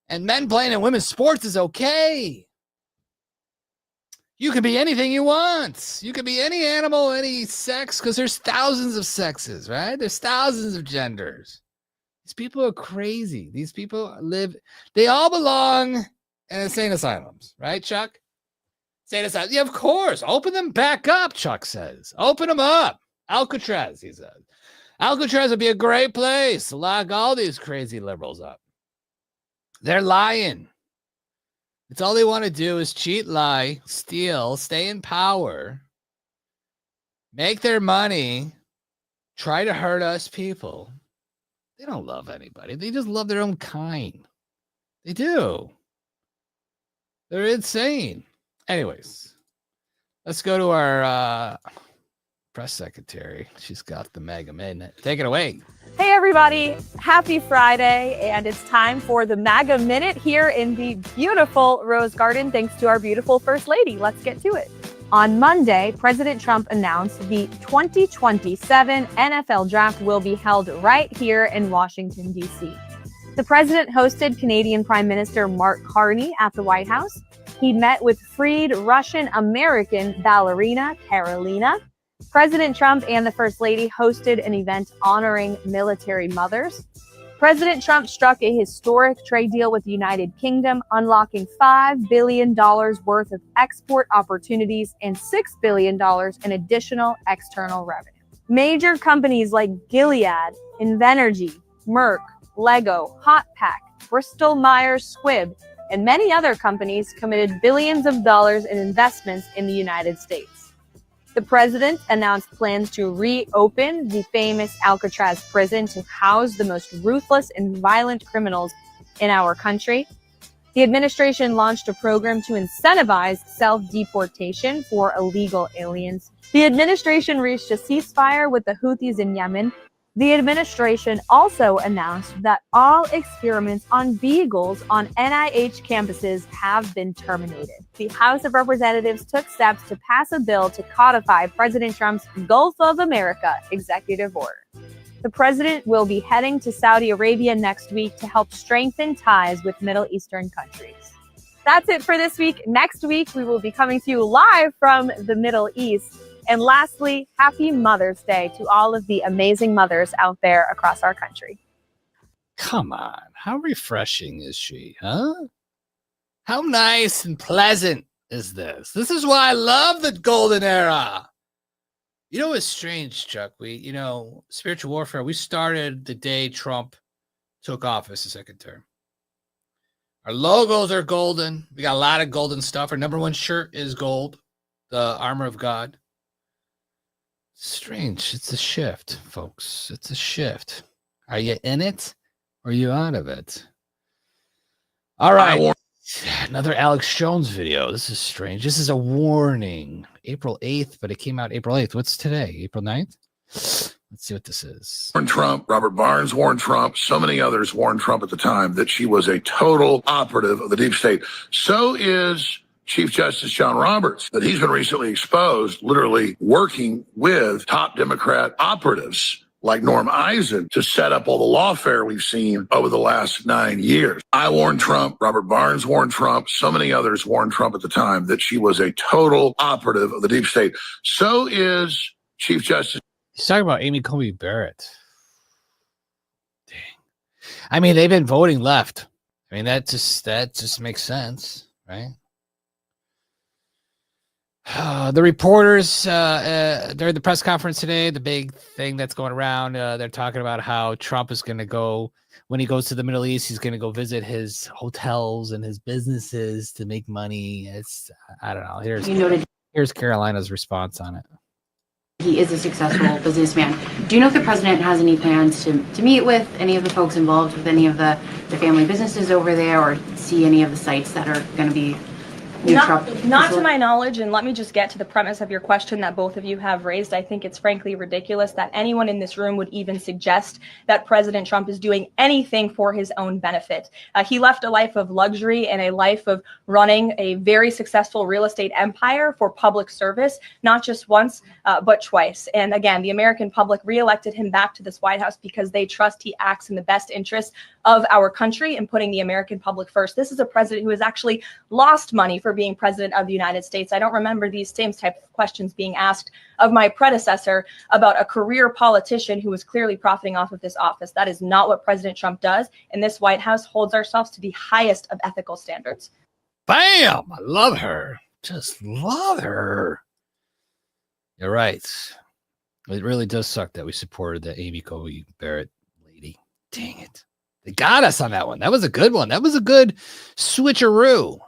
And men playing in women's sports is okay. You can be anything you want. You can be any animal, any sex, because there's thousands of sexes, right? There's thousands of genders. These people are crazy. These people they all belong in insane asylums, right, Chuck? Insane asylums. Yeah, of course. Open them back up, Chuck says. Open them up. Alcatraz, he says. Alcatraz would be a great place to lock all these crazy liberals up. They're lying. It's all they want to do is cheat, lie, steal, stay in power, make their money, try to hurt us people. They don't love anybody. They just love their own kind. They do. They're insane. Anyways, let's go to our press secretary. She's got the Mega Minute. Take it away. Hey everybody, happy Friday, and it's time for the MAGA Minute here in the beautiful Rose Garden, thanks to our beautiful First Lady. Let's get to it. On Monday, President Trump announced the 2027 NFL Draft will be held right here in Washington, D.C. The president hosted Canadian Prime Minister Mark Carney at the White House. He met with freed Russian-American ballerina Carolina. President Trump and the First Lady hosted an event honoring military mothers. President Trump struck a historic trade deal with the United Kingdom, unlocking $5 billion worth of export opportunities and $6 billion in additional external revenue. Major companies like Gilead, Invenergy, Merck, Lego, Hotpack, Bristol Myers Squibb, and many other companies committed billions of dollars in investments in the United States. The president announced plans to reopen the famous Alcatraz prison to house the most ruthless and violent criminals in our country. The administration launched a program to incentivize self-deportation for illegal aliens. The administration reached a ceasefire with the Houthis in Yemen. The administration also announced that all experiments on beagles on NIH campuses have been terminated. The House of Representatives took steps to pass a bill to codify President Trump's Gulf of America executive order. The president will be heading to Saudi Arabia next week to help strengthen ties with Middle Eastern countries. That's it for this week. Next week, we will be coming to you live from the Middle East. And lastly, happy Mother's Day to all of the amazing mothers out there across our country. Come on. How refreshing is she, huh? How nice and pleasant is this? This is why I love the golden era. You know what's strange, Chuck? Spiritual warfare, we started the day Trump took office the second term. Our logos are golden. We got a lot of golden stuff. Our number one shirt is gold, the armor of God. Strange. It's a shift, folks. It's a shift. Are you in it or are you out of it? All right. Another Alex Jones video. This is strange. This is a warning. April 8th, but it came out April 8th. What's today? April 9th? Let's see what this is. Warned Trump, Robert Barnes warned Trump, so many others warned Trump at the time that she was a total operative of the deep state. So is Chief Justice John Roberts, that he's been recently exposed, literally working with top Democrat operatives like Norm Eisen to set up all the lawfare we've seen over the last 9 years. I warned Trump, Robert Barnes warned Trump, so many others warned Trump at the time that she was a total operative of the deep state. So is Chief Justice. He's talking about Amy Coney Barrett. Damn. I mean, they've been voting left. I mean, that just makes sense, right? The reporters during the press conference today, the big thing that's going around, they're talking about how Trump is going to go, when he goes to the Middle East, he's going to go visit his hotels and his businesses to make money. I don't know. Here's Carolina's response on it. He is a successful businessman. Do you know if the president has any plans to meet with any of the folks involved with any of the family businesses over there, or see any of the sites that are going to be new Trump? Not to my knowledge, and let me just get to the premise of your question that both of you have raised. I think it's frankly ridiculous that anyone in this room would even suggest that President Trump is doing anything for his own benefit. He left a life of luxury and a life of running a very successful real estate empire for public service, not just once, but twice. And again, the American public reelected him back to this White House because they trust he acts in the best interest of our country and putting the American public first. This is a president who has actually lost money for being president of the United States. I don't remember these same type of questions being asked of my predecessor about a career politician who was clearly profiting off of this office. That is not what President Trump does. And this White House holds ourselves to the highest of ethical standards. Bam! I love her. Just love her. You're right. It really does suck that we supported the Amy Coney Barrett lady. Dang it. They got us on that one. That was a good one. That was a good switcheroo.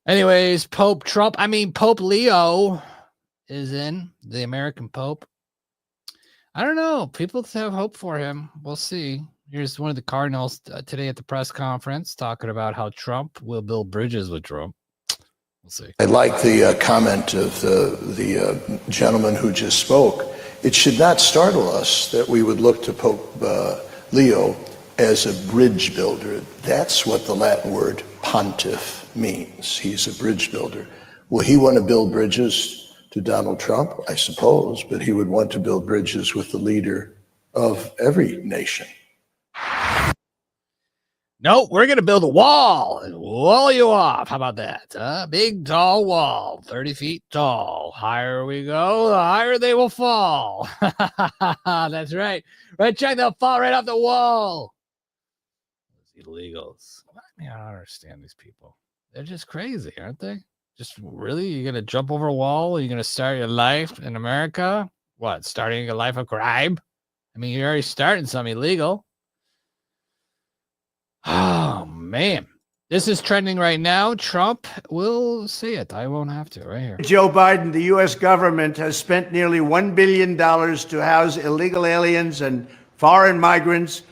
Anyways, Pope Leo is in, the American Pope. I don't know. People have hope for him. We'll see. Here's one of the cardinals today at the press conference talking about how Trump will build bridges with Trump. We'll see. I like the comment of the gentleman who just spoke. It should not startle us that we would look to Pope Leo as a bridge builder. That's what the Latin word pontiff means. He's a bridge builder. Will he want to build bridges to Donald Trump? I suppose, but he would want to build bridges with the leader of every nation. No, we're going to build a wall and wall you off. How about that? Big, tall wall, 30 feet tall. Higher we go, the higher they will fall. That's right. Right, Chuck, they'll fall right off the wall. Those illegals. I mean, I don't understand these people. They're just crazy, aren't they? Just really? You're going to jump over a wall? You're going to start your life in America? What, starting a life of crime? I mean, you're already starting some illegal. Oh, man. This is trending right now. Trump will say it. I won't have to. Right here. Joe Biden, the U.S. government has spent nearly $1 billion to house illegal aliens and foreign migrants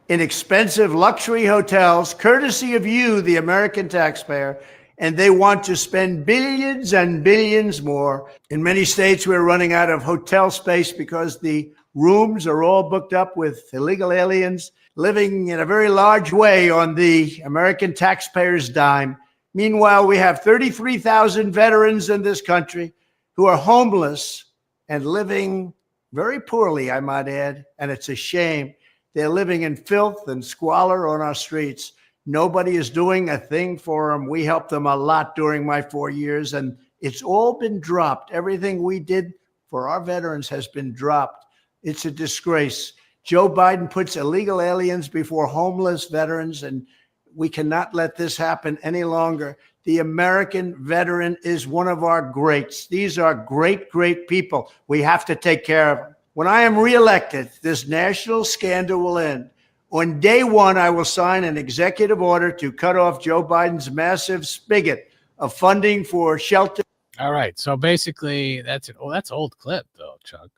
in expensive luxury hotels, courtesy of you, the American taxpayer, and they want to spend billions and billions more. In many states, we're running out of hotel space because the rooms are all booked up with illegal aliens living in a very large way on the American taxpayer's dime. Meanwhile, we have 33,000 veterans in this country who are homeless and living very poorly, I might add, and it's a shame. They're living in filth and squalor on our streets. Nobody is doing a thing for them. We helped them a lot during my 4 years, and it's all been dropped. Everything we did for our veterans has been dropped. It's a disgrace. Joe Biden puts illegal aliens before homeless veterans, and we cannot let this happen any longer. The American veteran is one of our greats. These are great, great people. We have to take care of them. When I am reelected, this national scandal will end. On day one, I will sign an executive order to cut off Joe Biden's massive spigot of funding for shelter. All right. So basically, that's it. Oh, that's old clip, though, Chuck.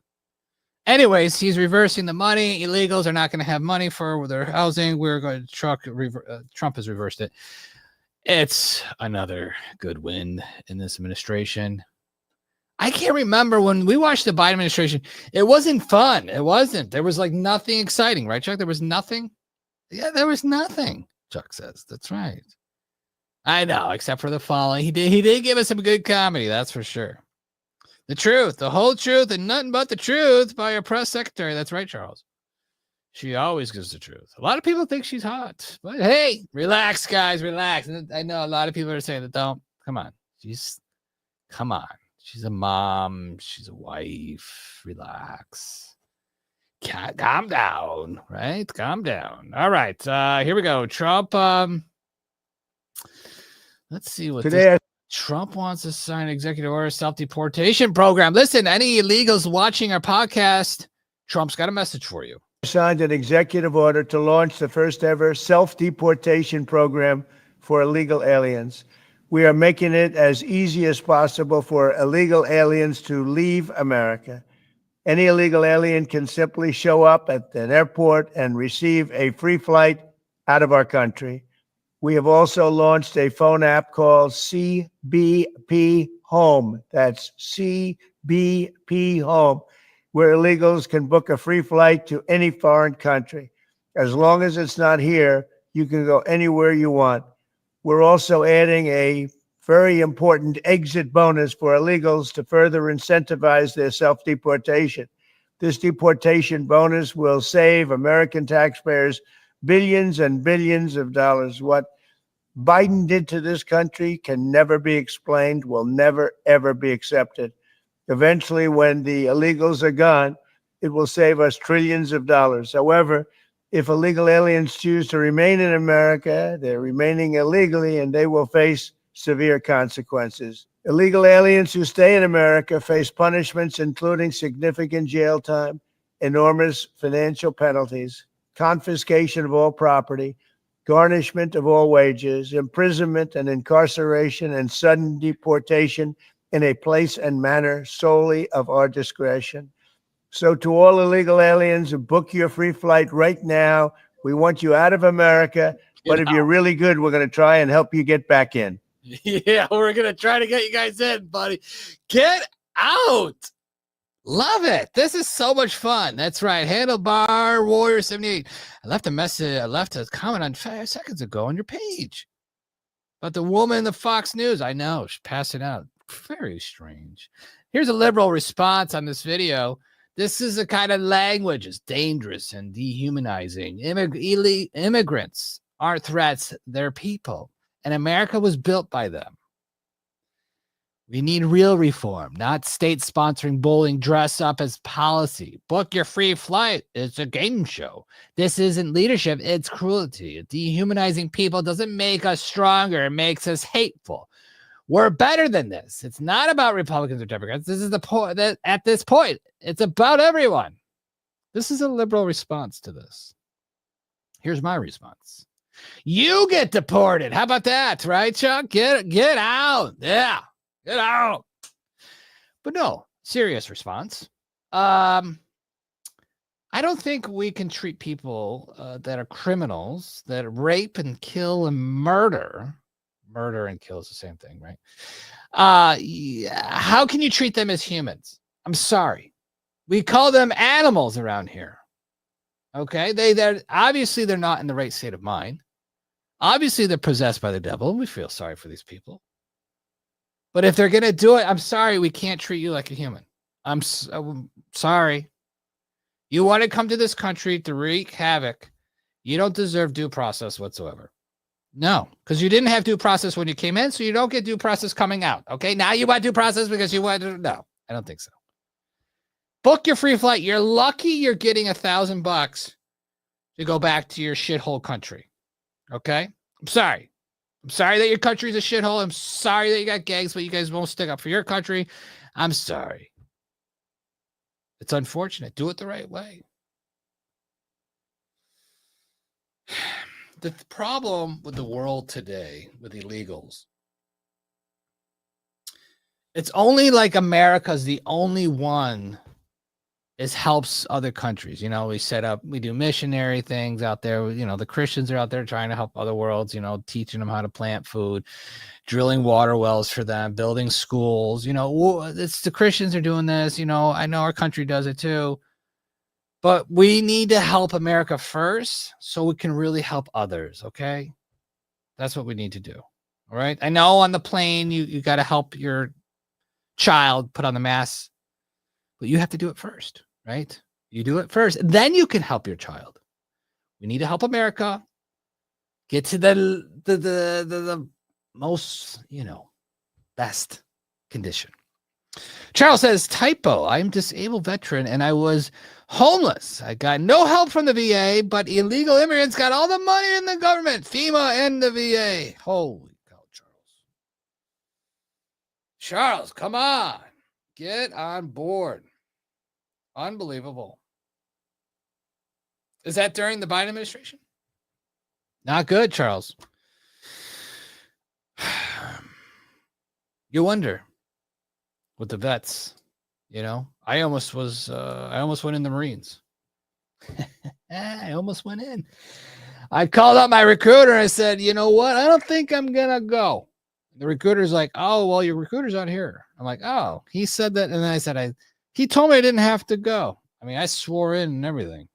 Anyways, he's reversing the money. Illegals are not going to have money for their housing. We're going to Trump has reversed it. It's another good win in this administration. I can't remember when we watched the Biden administration. It wasn't fun. It wasn't. There was like nothing exciting, right, Chuck? There was nothing. Yeah, there was nothing. Chuck says that's right. I know, except for the following. He did give us some good comedy. That's for sure. The truth, the whole truth, and nothing but the truth by our press secretary. That's right, Charles. She always gives the truth. A lot of people think she's hot, but hey, relax, guys, relax. And I know a lot of people are saying that. Don't come on. Come on. She's a mom. She's a wife. Relax. Calm down, right? Calm down. All right, here we go. Trump. Let's see what Today. Trump wants to sign executive order self-deportation program. Listen, any illegals watching our podcast, Trump's got a message for you. Signed an executive order to launch the first ever self-deportation program for illegal aliens. We are making it as easy as possible for illegal aliens to leave America. Any illegal alien can simply show up at an airport and receive a free flight out of our country. We have also launched a phone app called CBP Home. That's CBP Home, where illegals can book a free flight to any foreign country. As long as it's not here, you can go anywhere you want. We're also adding a very important exit bonus for illegals to further incentivize their self-deportation. This deportation bonus will save American taxpayers billions and billions of dollars. What Biden did to this country can never be explained, will never, ever be accepted. Eventually, when the illegals are gone, it will save us trillions of dollars. However, if illegal aliens choose to remain in America, they're remaining illegally and they will face severe consequences. Illegal aliens who stay in America face punishments including significant jail time, enormous financial penalties, confiscation of all property, garnishment of all wages, imprisonment and incarceration, and sudden deportation in a place and manner solely of our discretion. So to all illegal aliens, book your free flight right now. We want you out of America, but if you're really good, we're going to try and help you get back in. Yeah, we're going to try to get you guys in, buddy. Get out. Love it. This is so much fun. That's right. Handlebar Warrior 78. I left a comment on 5 seconds ago on your page about the woman in the Fox News. I know. She's passing out. Very strange. Here's a liberal response on this video. This is the kind of language is dangerous and dehumanizing. Immigrants aren't threats. They're people. And America was built by them. We need real reform, not state-sponsoring bullying dress up as policy. Book your free flight. It's a game show. This isn't leadership. It's cruelty. Dehumanizing people doesn't make us stronger. It makes us hateful. We're better than this. It's not about Republicans or Democrats. This is the point. That at this point, it's about everyone. This is a liberal response to this. Here's my response. You get deported. How about that, right, Chuck? Get out. Yeah, get out. But no, serious response. I don't think we can treat people that are criminals, that rape and kill and murder. Murder and kill is the same thing, right? How can you treat them as humans? I'm sorry. We call them animals around here. Okay, they're obviously they're not in the right state of mind. Obviously, they're possessed by the devil. We feel sorry for these people. But if they're going to do it, I'm sorry, we can't treat you like a human. I'm sorry. You want to come to this country to wreak havoc. You don't deserve due process whatsoever. No, because you didn't have due process when you came in, so you don't get due process coming out. Okay, now you want due process because you want to. No, I don't think so. Book your free flight. You're lucky you're getting $1,000 to go back to your shithole country. Okay? I'm sorry. I'm sorry that your country's a shithole. I'm sorry that you got gangs, but you guys won't stick up for your country. I'm sorry. It's unfortunate. Do it the right way. The problem with the world today, with illegals, it's only like America's the only one is helps other countries. You know, we do missionary things out there. You know, the Christians are out there trying to help other worlds, you know, teaching them how to plant food, drilling water wells for them, building schools. You know, it's the Christians are doing this. You know, I know our country does it too. But we need to help America first so we can really help others, okay? That's what we need to do, all right? I know on the plane you got to help your child put on the mask, but you have to do it first, right? You do it first, then you can help your child. We need to help America get to the most, you know, best condition. Charles says, typo, I'm disabled veteran and I was Homeless. I got no help from the VA, but illegal immigrants got all the money in the government, FEMA and the VA. Holy cow, Charles. Charles, come on. Get on board. Unbelievable. Is that during the Biden administration? Not good, Charles. You wonder with the vets, you know, I almost went in the Marines. I almost went in. I called up my recruiter. I said, you know what? I don't think I'm going to go. The recruiter's like, oh, well, your recruiter's on here. I'm like, oh, he said that. And then I said, he told me I didn't have to go. I mean, I swore in and everything.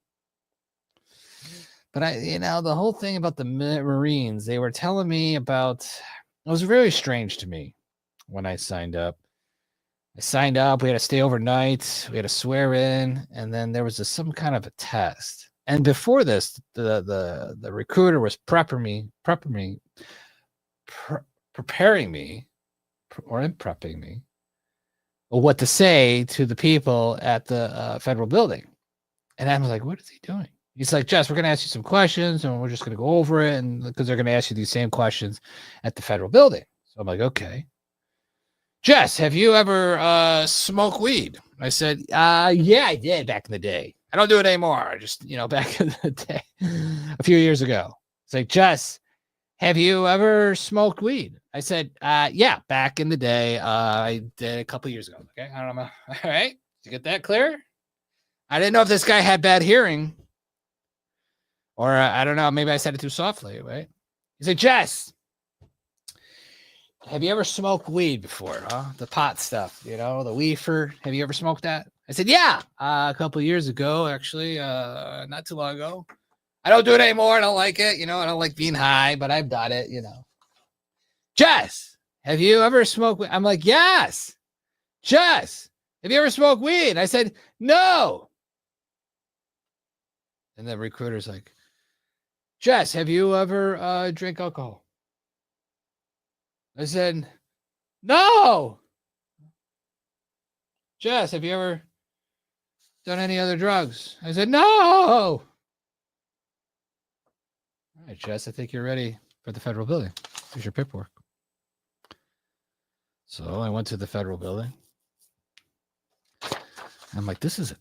But the whole thing about the Marines, they were telling me about, it was very strange to me when I signed up. We had to stay overnight, we had to swear in, and then there was some kind of a test. And before this, the recruiter was prepping me what to say to the people at the federal building. And I was like, what is he doing? He's like, Jess, we're going to ask you some questions and we're just going to go over it. And because they're going to ask you these same questions at the federal building. So I'm like, okay. Jess, have you ever smoked weed? I said, yeah, I did back in the day. I don't do it anymore. Just, back in the day, a few years ago. It's like, Jess, have you ever smoked weed? I said, yeah, back in the day. I did a couple years ago. Okay. I don't know. All right. Did you get that clear? I didn't know if this guy had bad hearing. Or I don't know, maybe I said it too softly, right? He said, Jess, have you ever smoked weed before, huh? The pot stuff, the weefer. Have you ever smoked that? I said, yeah, a couple of years ago, actually, not too long ago. I don't do it anymore. I don't like it. I don't like being high, but I've done it, Jess, have you ever smoked weed? I'm like, yes. Jess, have you ever smoked weed? I said, no. And the recruiter's like, Jess, have you ever drank alcohol? I said, no. Jess, have you ever done any other drugs? I said, no. All right, Jess, I think you're ready for the federal building. Here's your paperwork. So I went to the federal building. I'm like, this is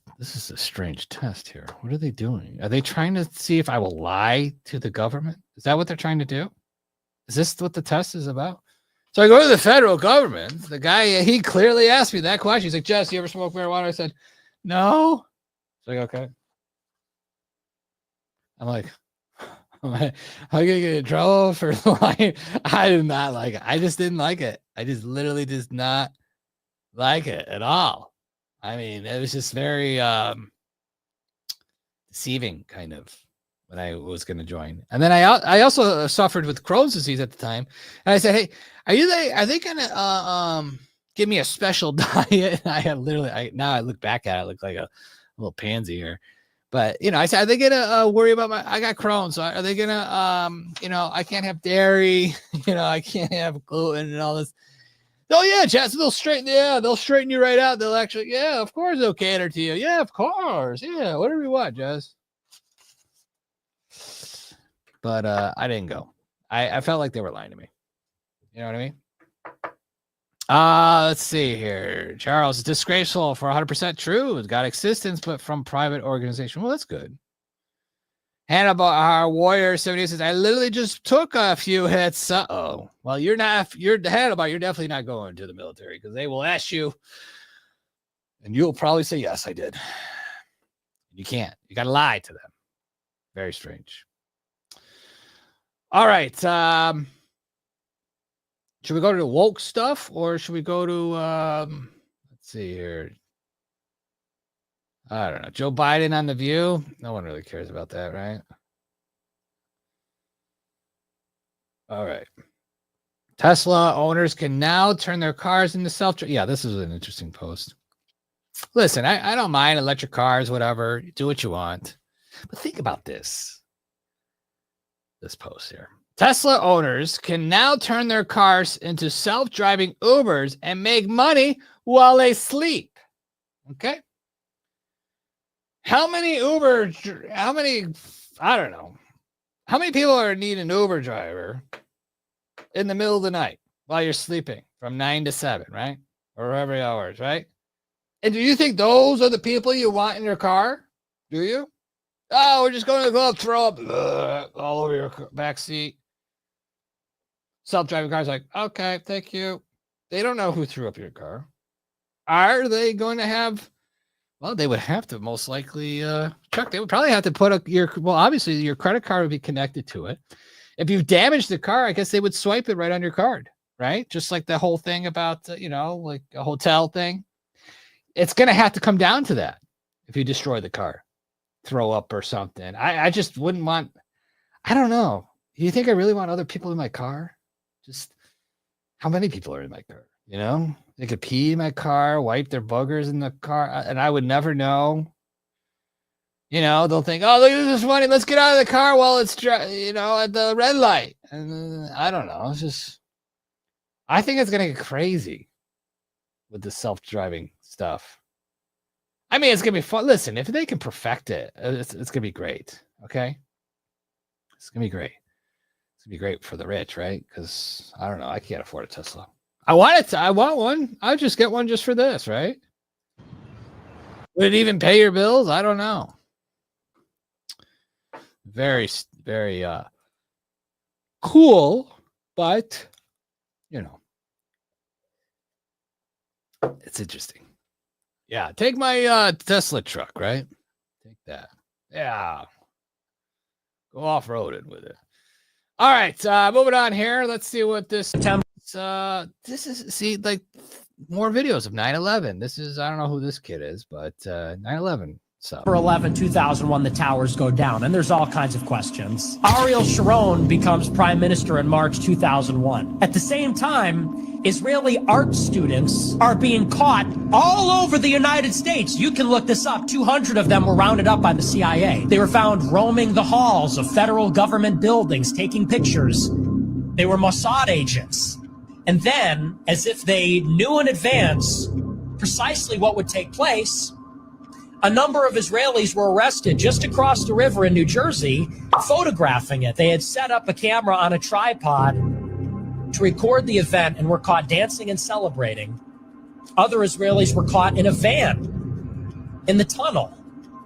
a strange test here. What are they doing? Are they trying to see if I will lie to the government? Is that what they're trying to do? Is this what the test is about? So I go to the federal government. The guy, he clearly asked me that question. He's like, Jess, you ever smoke marijuana? I said, no. He's like, okay. I'm like, am I going to get in trouble for lying? I did not like it. I just didn't like it. I just literally did not like it at all. I mean, it was just very deceiving, kind of, when I was going to join. And then I also suffered with Crohn's disease at the time. And I said, hey, are they going to give me a special diet? And I had literally, now I look back at it, I look like a little pansy here. But, I said, are they going to worry about I got Crohn's. So are they going to, I can't have dairy, I can't have gluten and all this. Oh yeah, Jess, they'll straighten you right out. They'll actually, yeah, of course they'll cater to you. Yeah, of course. Yeah, whatever you want, Jess. But I didn't go. I felt like they were lying to me. You know what I mean? Let's see here. Charles, disgraceful for 100% true. It's got existence, but from private organization. Well, that's good. Hannibal, our warrior 70 says, I literally just took a few hits. Uh-oh. Well, you're Hannibal, you're definitely not going to the military because they will ask you and you'll probably say, yes, I did. You can't. You got to lie to them. Very strange. All right. Should we go to the woke stuff or should we go to, let's see here. I don't know. Joe Biden on The View. No one really cares about that, right? All right. Tesla owners can now turn their cars into self-driving. Yeah, this is an interesting post. Listen, I don't mind electric cars, whatever. Do what you want. But think about this. This post here. Tesla owners can now turn their cars into self-driving Ubers and make money while they sleep. Okay? How many I don't know. How many people are need an Uber driver in the middle of the night while you're sleeping from 9 to 7, right? Or every hours, right? And do you think those are the people you want in your car? Do you? Oh, we're just going to the club, throw up all over your back seat. Self-driving cars like, okay, thank you. They don't know who threw up your car. Are they going to have, well, they would have to most likely check. They would probably have to put obviously your credit card would be connected to it. If you've damaged the car, I guess they would swipe it right on your card, right? Just like the whole thing about, like a hotel thing. It's going to have to come down to that if you destroy the car, throw up or something. I just wouldn't want, I don't know. Do you think I really want other people in my car? Just how many people are in my car? They could pee in my car, wipe their boogers in the car, and I would never know. They'll think, oh, look at this money. Let's get out of the car while it's, at the red light. And I don't know. It's just, I think it's going to get crazy with the self-driving stuff. I mean, it's going to be fun. Listen, if they can perfect it, it's going to be great. Okay. It's going to be great. It's going to be great for the rich, right? Because I don't know. I can't afford a Tesla. I want one. I'll just get one just for this, right? Would it even pay your bills? I don't know. Very, very cool, but it's interesting. Yeah, take my Tesla truck, right? Take that. Yeah. Go off-roaded with it. All right, moving on here. Let's see what this is. See, like more videos of 9/11. This is, I don't know who this kid is, but 9/11 stuff. For 2001, the towers go down, and there's all kinds of questions. Ariel Sharon becomes prime minister in March 2001. At the same time, Israeli art students are being caught all over the United States. You can look this up. 200 of them were rounded up by the CIA. They were found roaming the halls of federal government buildings, taking pictures. They were Mossad agents. And then, as if they knew in advance precisely what would take place, a number of Israelis were arrested just across the river in New Jersey, photographing it. They had set up a camera on a tripod to record the event and were caught dancing and celebrating. Other Israelis were caught in a van in the tunnel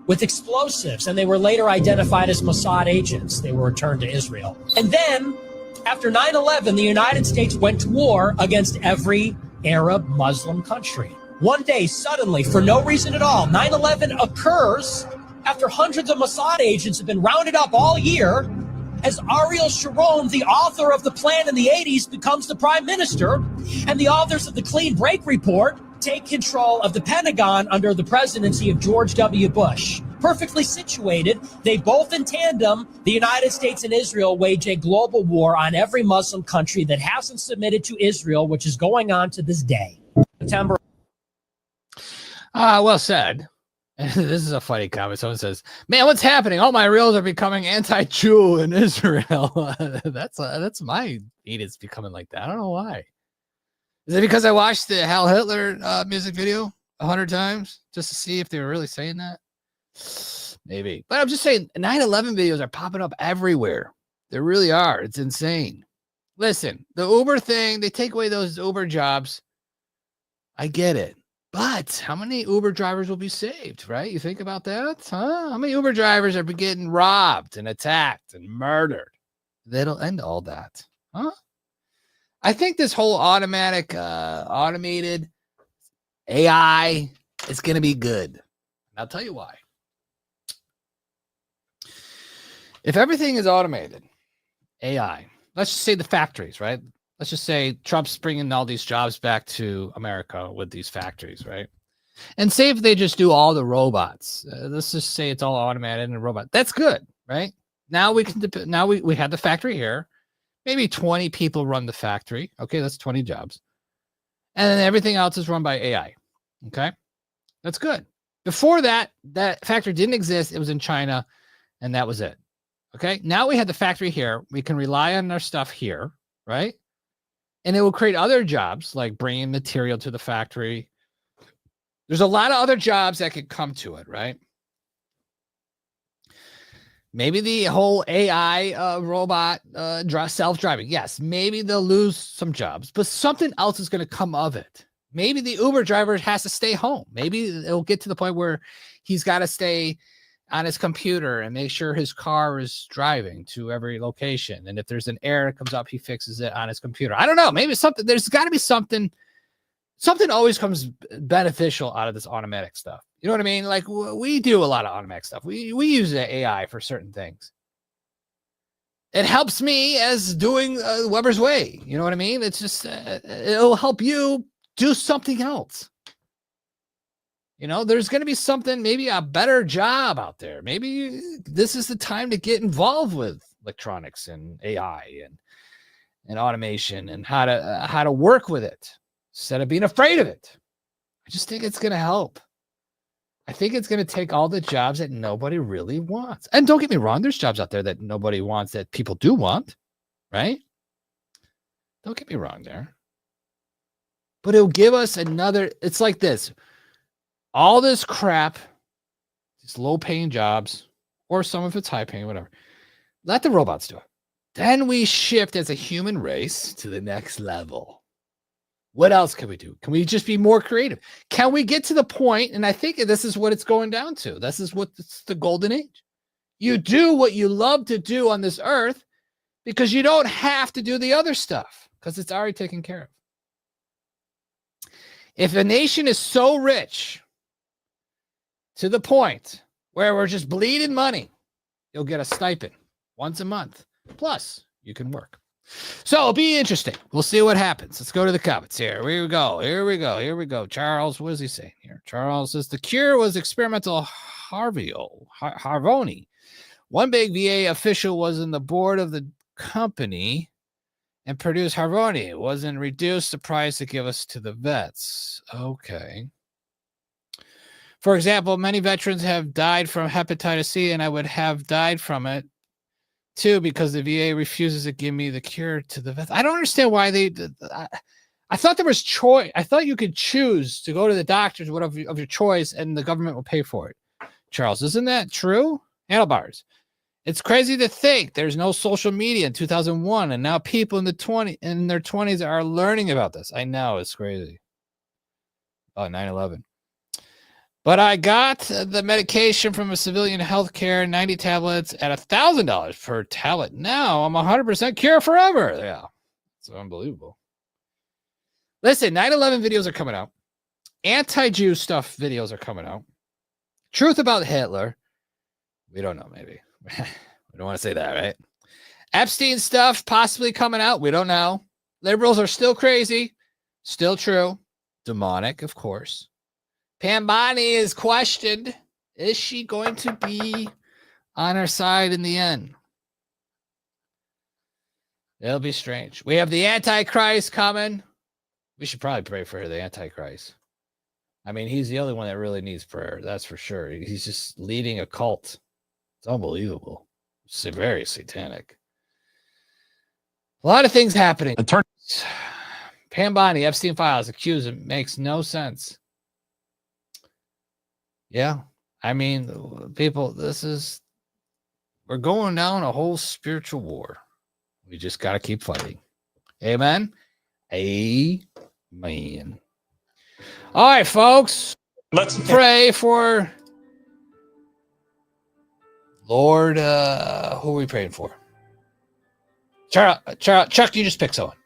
with explosives, and they were later identified as Mossad agents. They were returned to Israel. And then, after 9/11, the United States went to war against every Arab Muslim country. One day, suddenly, for no reason at all, 9/11 occurs after hundreds of Mossad agents have been rounded up all year, as Ariel Sharon, the author of the plan in the 80s, becomes the prime minister, and the authors of the Clean Break Report take control of the Pentagon under the presidency of George W. Bush. Perfectly situated, they both in tandem, the United States and Israel, wage a global war on every Muslim country that hasn't submitted to Israel, which is going on to this day. September. Well said. This is a funny comment. Someone says, man, what's happening? All my reels are becoming anti-Jew in Israel. That's my feed. It's becoming like that. I don't know why. Is it because I watched the Heil Hitler music video 100 times just to see if they were really saying that? Maybe. But I'm just saying, 9/11 videos are popping up everywhere. They really are. It's insane. Listen, the Uber thing, they take away those Uber jobs. I get it. But how many Uber drivers will be saved, right? You think about that, huh? How many Uber drivers are getting robbed and attacked and murdered? That'll end all that, huh? I think this whole automated AI is going to be good. I'll tell you why. If everything is automated, AI, let's just say the factories, right? Let's just say Trump's bringing all these jobs back to America with these factories, right? And say if they just do all the robots. Let's just say it's all automated and a robot. That's good, right? Now we can. Now we have the factory here. Maybe 20 people run the factory. Okay, that's 20 jobs. And then everything else is run by AI. Okay, that's good. Before that, that factory didn't exist. It was in China, and that was it. Okay, now we have the factory here. We can rely on our stuff here, right? And it will create other jobs like bringing material to the factory. There's a lot of other jobs that could come to it, right? Maybe the whole AI robot self-driving. Yes, maybe they'll lose some jobs, but something else is going to come of it. Maybe the Uber driver has to stay home. Maybe it'll get to the point where he's got to stay on his computer and make sure his car is driving to every location. And if there's an error that comes up, he fixes it on his computer. I don't know. Maybe something, there's got to be something always comes beneficial out of this automatic stuff. You know what I mean? Like we do a lot of automatic stuff. We use the AI for certain things. It helps me as doing Weber's Way. You know what I mean? It's just, it'll help you do something else. You know, there's going to be something, maybe a better job out there. Maybe this is the time to get involved with electronics and AI and automation and how to work with it instead of being afraid of it. I just think it's going to help. I think it's going to take all the jobs that nobody really wants. And don't get me wrong, there's jobs out there that nobody wants that people do want, right? Don't get me wrong there. But it'll give us another, it's like this. All this crap, these low-paying jobs, or some of it's high-paying, whatever. Let the robots do it. Then we shift as a human race to the next level. What else can we do? Can we just be more creative? Can we get to the point, and I think this is what it's going down to. This is what it's the golden age. You do what you love to do on this earth because you don't have to do the other stuff because it's already taken care of. If a nation is so rich to the point where we're just bleeding money, you'll get a stipend once a month. Plus, you can work. So it'll be interesting. We'll see what happens. Let's go to the comments here. Here we go. Charles, what is he saying here? Charles says the cure was experimental Harvoni. One big VA official was in the board of the company and produced Harvoni. It wasn't reduced the price to give us to the vets. Okay. For example, many veterans have died from hepatitis C, and I would have died from it too because the VA refuses to give me the cure to the vets. I don't understand why I thought there was choice. I thought you could choose to go to the doctors, whatever of your choice, and the government will pay for it. Charles, isn't that true? Handlebars. It's crazy to think there's no social media in 2001, and now people in their 20s are learning about this. I know, it's crazy. Oh, 9/11. But I got the medication from a civilian healthcare, 90 tablets at $1,000 per tablet. Now I'm 100% cure forever. Yeah, it's unbelievable. Listen, 9/11 videos are coming out. Anti-Jew stuff videos are coming out. Truth about Hitler. We don't know, maybe. We don't want to say that, right? Epstein stuff possibly coming out. We don't know. Liberals are still crazy. Still true. Demonic, of course. Pam Bondi is questioned. Is she going to be on our side in the end? It'll be strange. We have the Antichrist coming. We should probably pray for the Antichrist. I mean, he's the only one that really needs prayer. That's for sure. He's just leading a cult. It's unbelievable. It's very satanic. A lot of things happening. Pam Bondi, Epstein files, accused him. Makes no sense. Yeah. I mean, people, we're going down a whole spiritual war. We just got to keep fighting. Amen. Amen. All right, folks. Let's pray for Lord. Who are we praying for? Chuck, you just pick someone.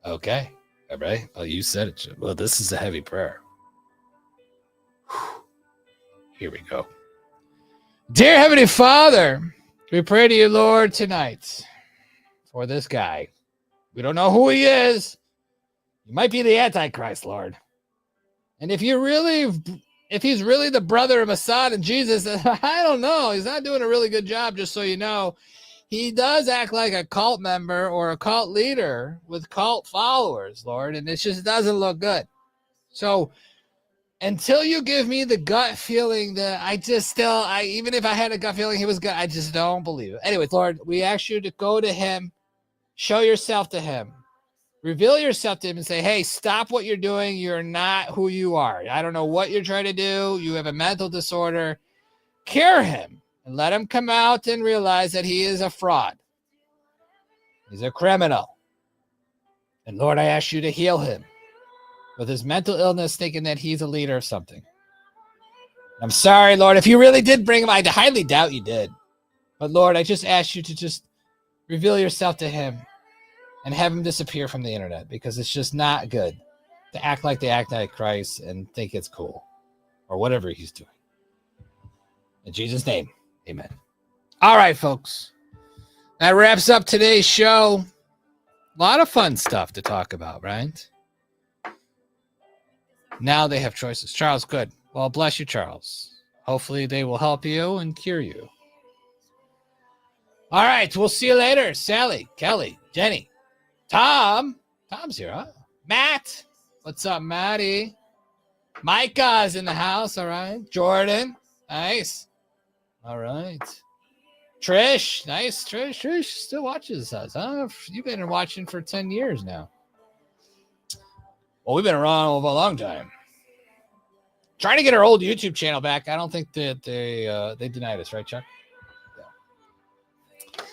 Okay. All right. Oh, you said it. Well, this is a heavy prayer. Here we go. Dear Heavenly Father, we pray to you, Lord, tonight for this guy. We don't know who he is. He might be the Antichrist, Lord. And if he's really the brother of Assad and Jesus, I don't know. He's not doing a really good job, just so you know. He does act like a cult member or a cult leader with cult followers, Lord, and it just doesn't look good. So until you give me the gut feeling that even if I had a gut feeling he was good, I just don't believe it. Anyways, Lord, we ask you to go to him, show yourself to him, reveal yourself to him and say, hey, stop what you're doing. You're not who you are. I don't know what you're trying to do. You have a mental disorder. Cure him and let him come out and realize that he is a fraud. He's a criminal. And Lord, I ask you to heal him with his mental illness, thinking that he's a leader of something. I'm sorry, Lord, if you really did bring him, I highly doubt you did. But Lord, I just ask you to just reveal yourself to him and have him disappear from the internet, because it's just not good to act like they act like Christ and think it's cool or whatever he's doing. In Jesus' name, amen. All right, folks. That wraps up today's show. A lot of fun stuff to talk about, right? Now they have choices. Charles, good. Well, bless you, Charles. Hopefully they will help you and cure you. All right, we'll see you later. Sally, Kelly, Jenny, Tom. Tom's here, huh? Matt. What's up, Matty? Micah's in the house, all right. Jordan. Nice. All right. Trish. Nice. Trish still watches us, huh? You've been watching for 10 years now. Well, we've been around for a long time. Trying to get our old YouTube channel back. I don't think that they denied us, right, Chuck? Yeah.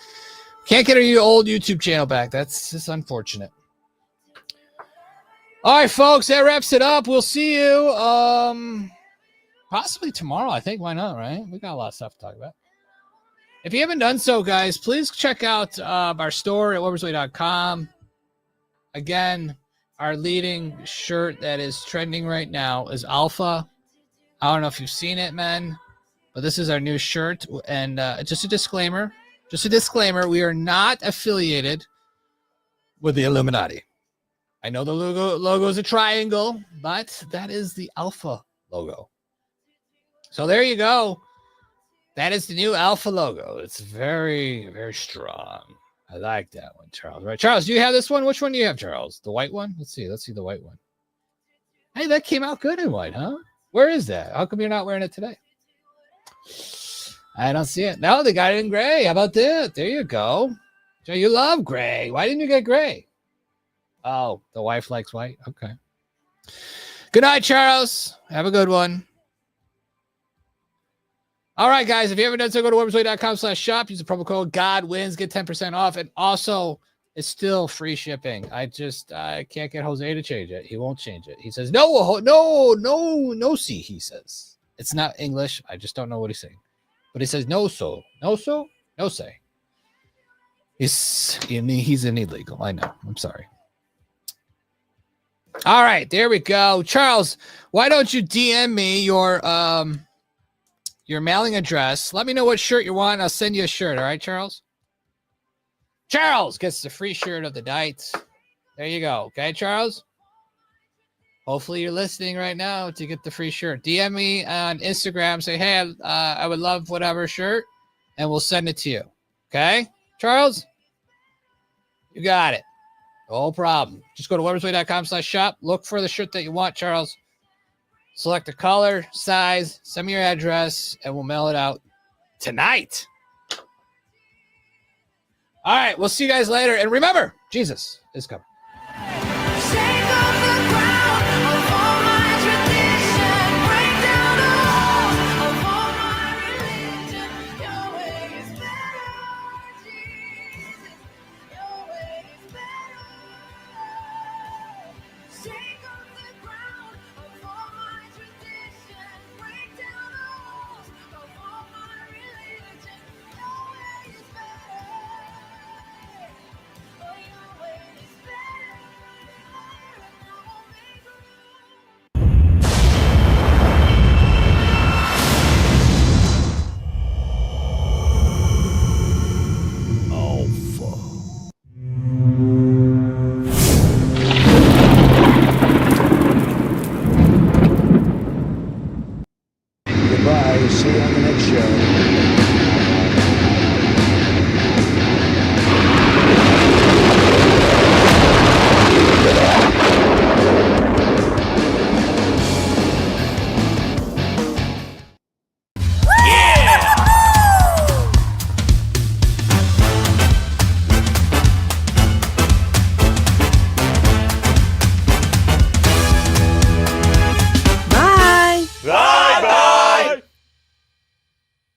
Can't get our old YouTube channel back. That's just unfortunate. All right, folks, that wraps it up. We'll see you possibly tomorrow, I think. Why not, right? We got a lot of stuff to talk about. If you haven't done so, guys, please check out our store at webersway.com. Again, our leading shirt that is trending right now is Alpha. I don't know if you've seen it, men, but this is our new shirt. And just a disclaimer, we are not affiliated with the Illuminati. I know the logo is a triangle, but that is the Alpha logo. So there you go. That is the new Alpha logo. It's very, very strong. I like that one, Charles. Right, Charles, do you have this one? Which one do you have, Charles? The white one? Let's see the white one. Hey, that came out good in white, huh? Where is that? How come you're not wearing it today? I don't see it. No, they got it in gray. How about that? There you go. So you love gray. Why didn't you get gray? Oh, the wife likes white. Okay. Good night, Charles. Have a good one. All right, guys. If you haven't done so, go to webersway.com/shop. Use the promo code GODWINS. Get 10% off. And also, it's still free shipping. I can't get Jose to change it. He won't change it. He says, no, see, he says. It's not English. I just don't know what he's saying. But he says, no say. He's an illegal. I know. I'm sorry. All right, there we go. Charles, why don't you DM me your mailing address? Let me know what shirt you want. I'll send you a shirt. All right, Charles? Charles gets the free shirt of the night. There you go. Okay, Charles? Hopefully you're listening right now to get the free shirt. DM me on Instagram. Say, hey, I would love whatever shirt, and we'll send it to you. Okay, Charles? You got it. No problem. Just go to webersway.com/shop. Look for the shirt that you want, Charles. Select the color, size, send me your address, and we'll mail it out tonight. All right, we'll see you guys later. And remember, Jesus is coming.